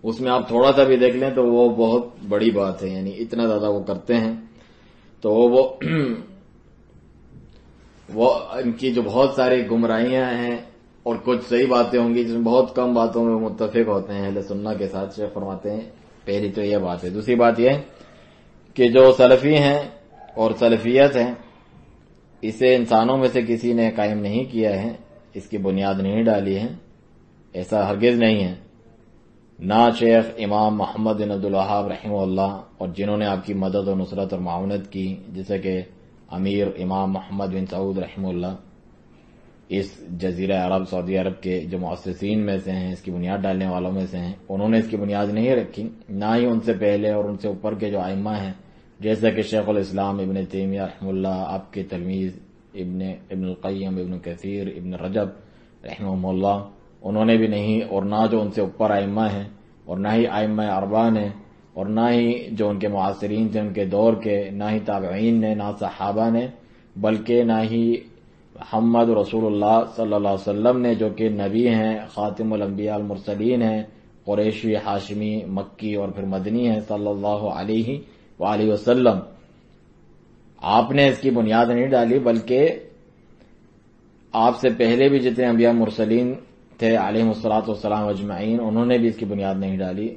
اس میں آپ تھوڑا سا بھی دیکھ لیں تو وہ بہت بڑی بات ہے، یعنی اتنا زیادہ وہ کرتے ہیں، تو وہ ان کی جو بہت ساری گمراہیاں ہیں اور کچھ صحیح باتیں ہوں گی جس میں بہت کم باتوں میں متفق ہوتے ہیں اہل سنت کے ساتھ۔ شیخ فرماتے ہیں پہلی تو یہ بات ہے۔ دوسری بات یہ کہ جو سلفی ہیں اور سلفیت ہے اسے انسانوں میں سے کسی نے قائم نہیں کیا ہے، اس کی بنیاد نہیں ڈالی ہے، ایسا ہرگز نہیں ہے۔ نہ شیخ امام محمد بن عبد الوہاب رحمہ اللہ اور جنہوں نے آپ کی مدد اور نصرت اور معاونت کی، جیسے کہ امیر امام محمد بن سعود رحمہ اللہ، اس جزیرہ عرب سعودی عرب کے جو مؤسسین میں سے ہیں، اس کی بنیاد ڈالنے والوں میں سے ہیں، انہوں نے اس کی بنیاد نہیں رکھی، نہ ہی ان سے پہلے اور ان سے اوپر کے جو ائمہ ہیں جیسے کہ شیخ الاسلام ابن تیمیہ رحمہ اللہ، آپ کے تلمیذ ابن القیم، ابن کثیر، ابن رجب رحمہ اللہ، انہوں نے بھی نہیں، اور نہ جو ان سے اوپر ائمہ ہیں، اور نہ ہی ائمہ اربعہ نے، اور نہ ہی جو ان کے معاصرین تھے ان کے دور کے، نہ ہی تابعین نے، نہ صحابہ نے، بلکہ نہ ہی محمد رسول اللہ صلی اللہ علیہ وسلم نے، جو کہ نبی ہیں، خاتم الانبیاء المرسلین ہیں، قریشی، ہاشمی، مکی اور پھر مدنی ہیں صلی اللہ علیہ وآلہ وسلم، آپ نے اس کی بنیاد نہیں ڈالی، بلکہ آپ سے پہلے بھی جتنے انبیاء مرسلین تھے علیہم الصلوۃ والسلام اجمعین، انہوں نے بھی اس کی بنیاد نہیں ڈالی،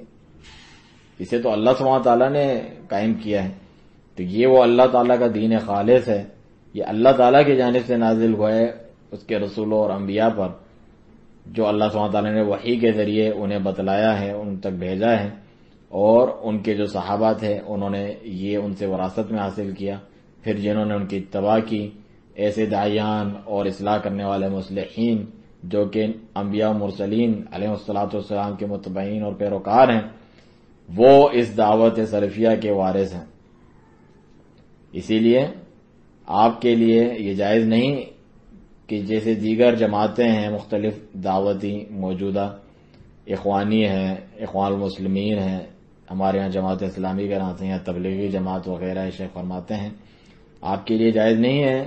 اسے تو اللہ سبحانہ وتعالیٰ نے قائم کیا ہے۔ تو یہ وہ اللہ تعالیٰ کا دین خالص ہے، یہ اللہ تعالیٰ کی جانب سے نازل ہوا ہے اس کے رسولوں اور انبیاء پر، جو اللہ سبحانہ وتعالیٰ نے وحی کے ذریعے انہیں بتلایا ہے، ان تک بھیجا ہے، اور ان کے جو صحابہ تھے انہوں نے یہ ان سے وراثت میں حاصل کیا، پھر جنہوں نے ان کی اتباع کی، ایسے داعیان اور اصلاح کرنے والے مصلحین جو کہ انبیاء و مرسلین علیہ الصلوۃ والسلام کے متبعین اور پیروکار ہیں، وہ اس دعوت سلفیہ کے وارث ہیں۔ اسی لیے آپ کے لیے یہ جائز نہیں کہ جیسے دیگر جماعتیں ہیں مختلف دعوتی موجودہ، اخوانی ہیں، اخوان المسلمین ہیں، ہمارے ہاں جماعت اسلامی کے نام سے ہیں، تبلیغی جماعت وغیرہ، شیخ فرماتے ہیں آپ کے لیے جائز نہیں ہے،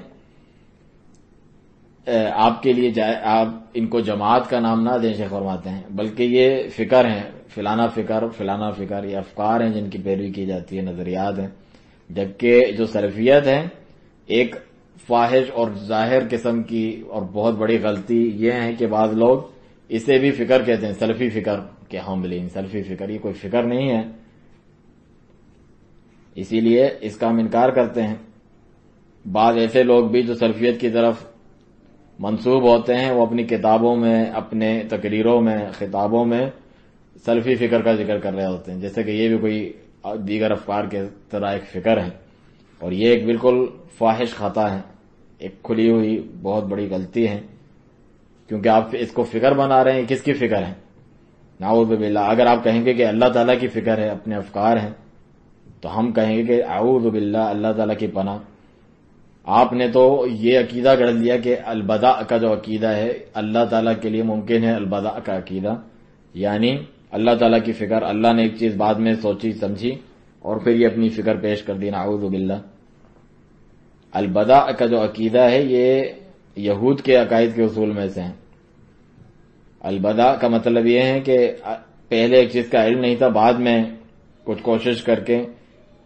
آپ کے لیے آپ ان کو جماعت کا نام نہ دیں، شیخ فرماتے ہیں، بلکہ یہ فکر ہیں، فلانا فکر، یہ افکار ہیں جن کی پیروی کی جاتی ہے، نظریات ہیں، جبکہ جو سلفیت ہے ایک فاحش اور ظاہر قسم کی اور بہت بڑی غلطی یہ ہے کہ بعض لوگ اسے بھی فکر کہتے ہیں، سلفی فکر کہ حاملین سلفی فکر، یہ کوئی فکر نہیں ہے، اسی لیے اس کا ہم انکار کرتے ہیں۔ بعض ایسے لوگ بھی جو سلفیت کی طرف منسوب ہوتے ہیں وہ اپنی کتابوں میں، اپنے تقریروں میں، خطابوں میں سلفی فکر کا ذکر کر رہے ہوتے ہیں، جیسے کہ یہ بھی کوئی دیگر افکار کے طرح ایک فکر ہے، اور یہ ایک بالکل فاحش خطا ہے، ایک کھلی ہوئی بہت بڑی غلطی ہے، کیونکہ آپ اس کو فکر بنا رہے ہیں، کس کی فکر ہے؟ نعوذ باللہ۔ اگر آپ کہیں گے کہ اللہ تعالیٰ کی فکر ہے، اپنے افکار ہیں، تو ہم کہیں گے کہ اعوذ باللہ، اللہ تعالیٰ کی پناہ۔ آپ نے تو یہ عقیدہ گڑھ لیا کہ البدع کا جو عقیدہ ہے اللہ تعالیٰ کے لیے ممکن ہے، البدع کا عقیدہ یعنی اللہ تعالیٰ کی فکر، اللہ نے ایک چیز بعد میں سوچی سمجھی اور پھر یہ اپنی فکر پیش کر دی، نعوذ باللہ۔ البدع کا جو عقیدہ ہے یہ یہود کے عقائد کے اصول میں سے ہیں۔ البدع کا مطلب یہ ہے کہ پہلے ایک چیز کا علم نہیں تھا، بعد میں کچھ کوشش کر کے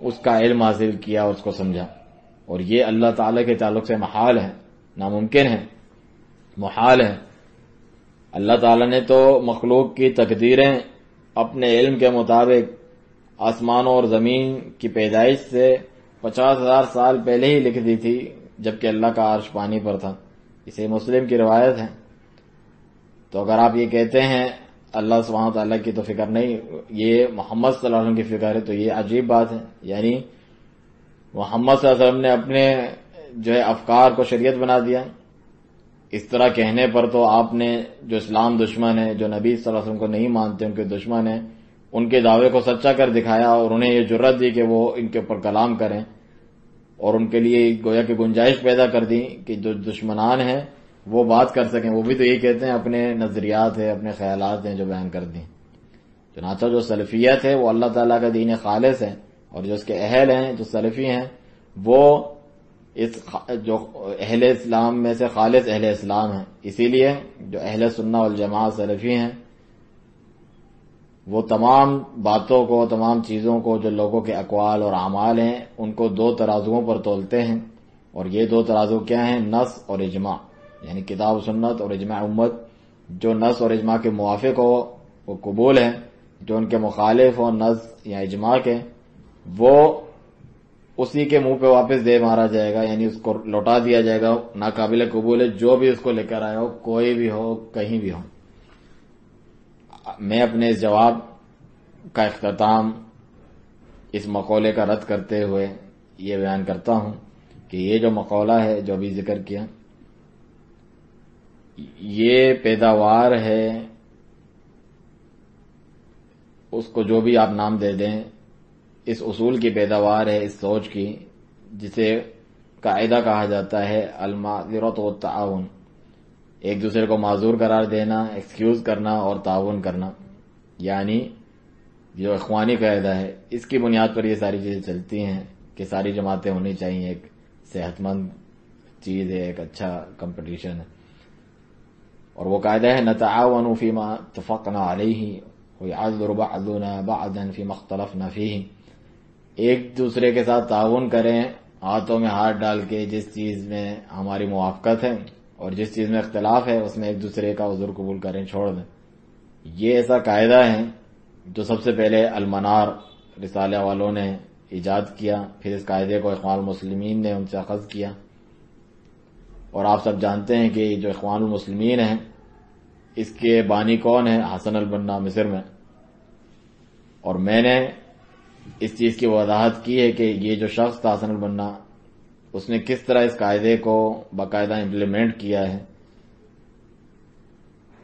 اس کا علم حاصل کیا اور اس کو سمجھا، اور یہ اللہ تعالیٰ کے تعلق سے محال ہے، ناممکن ہے، محال ہے۔ اللہ تعالیٰ نے تو مخلوق کی تقدیریں اپنے علم کے مطابق آسمانوں اور زمین کی پیدائش سے 50,000 سال پہلے ہی لکھ دی تھی، جبکہ اللہ کا عرش پانی پر تھا، اسے مسلم کی روایت ہے۔ تو اگر آپ یہ کہتے ہیں اللہ سبحانہ تعالیٰ کی تو فکر نہیں، یہ محمد صلی اللہ علیہ وسلم کی فکر ہے، تو یہ عجیب بات ہے، یعنی محمد صلی اللہ علیہ وسلم نے اپنے جو ہے افکار کو شریعت بنا دیا۔ اس طرح کہنے پر تو آپ نے جو اسلام دشمن ہے، جو نبی صلی اللہ علیہ وسلم کو نہیں مانتے، ان کے دشمن ہیں، ان کے دعوے کو سچا کر دکھایا اور انہیں یہ جرأت دی کہ وہ ان کے اوپر کلام کریں، اور ان کے لیے گویا کہ گنجائش پیدا کر دی کہ جو دشمنان ہیں وہ بات کر سکیں۔ وہ بھی تو یہی کہتے ہیں، اپنے نظریات ہیں، اپنے خیالات ہیں جو بیان کر دیں۔ چنانچہ جو سلفیت ہے وہ اللہ تعالیٰ کا دین خالص ہے، اور جو اس کے اہل ہیں، جو سلفی ہیں، وہ اس جو اہل اسلام میں سے خالص اہل اسلام ہیں۔ اسی لیے جو اہل سنہ والجماعت سلفی ہیں وہ تمام باتوں کو، تمام چیزوں کو، جو لوگوں کے اقوال اور اعمال ہیں، ان کو دو ترازوؤں پر تولتے ہیں، اور یہ دو ترازو کیا ہیں؟ نص اور اجماع، یعنی کتاب و سنت اور اجماع امت۔ جو نص اور اجماع کے موافق ہو وہ قبول ہے، جو ان کے مخالف ہو نص یا اجماع کے، وہ اسی کے منہ پہ واپس دے مارا جائے گا، یعنی اس کو لوٹا دیا جائے گا، ناقابل قبول ہے، جو بھی اس کو لے کر آیا ہو، کوئی بھی ہو، کہیں بھی ہو۔ میں اپنے اس جواب کا اختتام اس مقولے کا رد کرتے ہوئے یہ بیان کرتا ہوں کہ یہ جو مقولہ ہے جو ابھی ذکر کیا، یہ پیداوار ہے، اس کو جو بھی آپ نام دے دیں، اس اصول کی پیداوار ہے، اس سوچ کی، جسے قاعدہ کہا جاتا ہے المعذرۃ والتعاون، ایک دوسرے کو معذور قرار دینا، ایکسکیوز کرنا اور تعاون کرنا، یعنی جو اخوانی قاعدہ ہے اس کی بنیاد پر یہ ساری چیزیں چلتی ہیں کہ ساری جماعتیں ہونی چاہیے، ایک صحت مند چیز ہے، ایک اچھا کمپٹیشن ہے، اور وہ قاعدہ ہے نتعاون فیما اتفقنا علیہ ویعذر بعضنا بعضا فیما اختلفنا فیہ، ایک دوسرے کے ساتھ تعاون کریں، ہاتھوں میں ہاتھ ڈال کے، جس چیز میں ہماری موافقت ہے اور جس چیز میں اختلاف ہے اس میں ایک دوسرے کا عذر قبول کریں، چھوڑ دیں۔ یہ ایسا قاعدہ ہے جو سب سے پہلے المنار رسالہ والوں نے ایجاد کیا، پھر اس قاعدے کو اخوان المسلمین نے ان سے اخذ کیا، اور آپ سب جانتے ہیں کہ جو اخوان المسلمین ہیں اس کے بانی کون ہیں؟ حسن البنا مصر میں، اور میں نے اس چیز کی وضاحت کی ہے کہ یہ جو شخص تھا حسن البنا، اس نے کس طرح اس قاعدے کو باقاعدہ امپلیمنٹ کیا ہے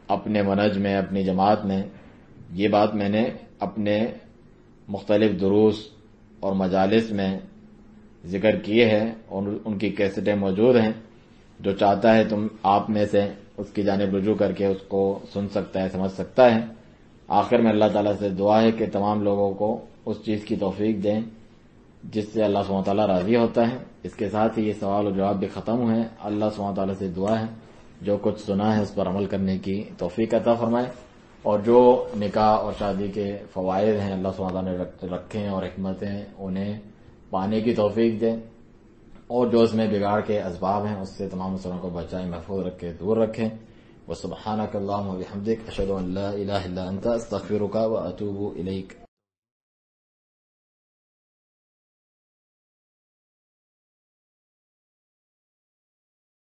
اپنے منہج میں، اپنی جماعت میں. یہ بات میں نے اپنے مختلف دروس اور مجالس میں ذکر کیے ہے اور ان کی کیسٹیں موجود ہیں. جو چاہتا ہے آپ میں سے اس کی جانب رجوع کر کے اس کو سن سکتا ہے، سمجھ سکتا ہے. آخر میں اللہ تعالیٰ سے دعا ہے کہ تمام لوگوں کو اس چیز کی توفیق دیں جس سے اللہ سبحانہ وتعالیٰ راضی ہوتا ہے. اس کے ساتھ ہی یہ سوال و جواب بھی ختم ہوئے. اللہ سبحانہ وتعالیٰ سے دعا ہے جو کچھ سنا ہے اس پر عمل کرنے کی توفیق عطا فرمائے، اور جو نکاح اور شادی کے فوائد ہیں اللہ سبحانہ وتعالیٰ نے رکھے ہیں اور حکمتیں انہیں پانے کی توفیق دیں، اور جو اس میں بگاڑ کے اسباب ہیں اس سے تمام مسلمانوں کو بچائیں، محفوظ رکھے، دور رکھیں. وسبحانک اللہم وبحمدک، اشہد ان لا الہ الا انت، استغفرک واتوب الیک.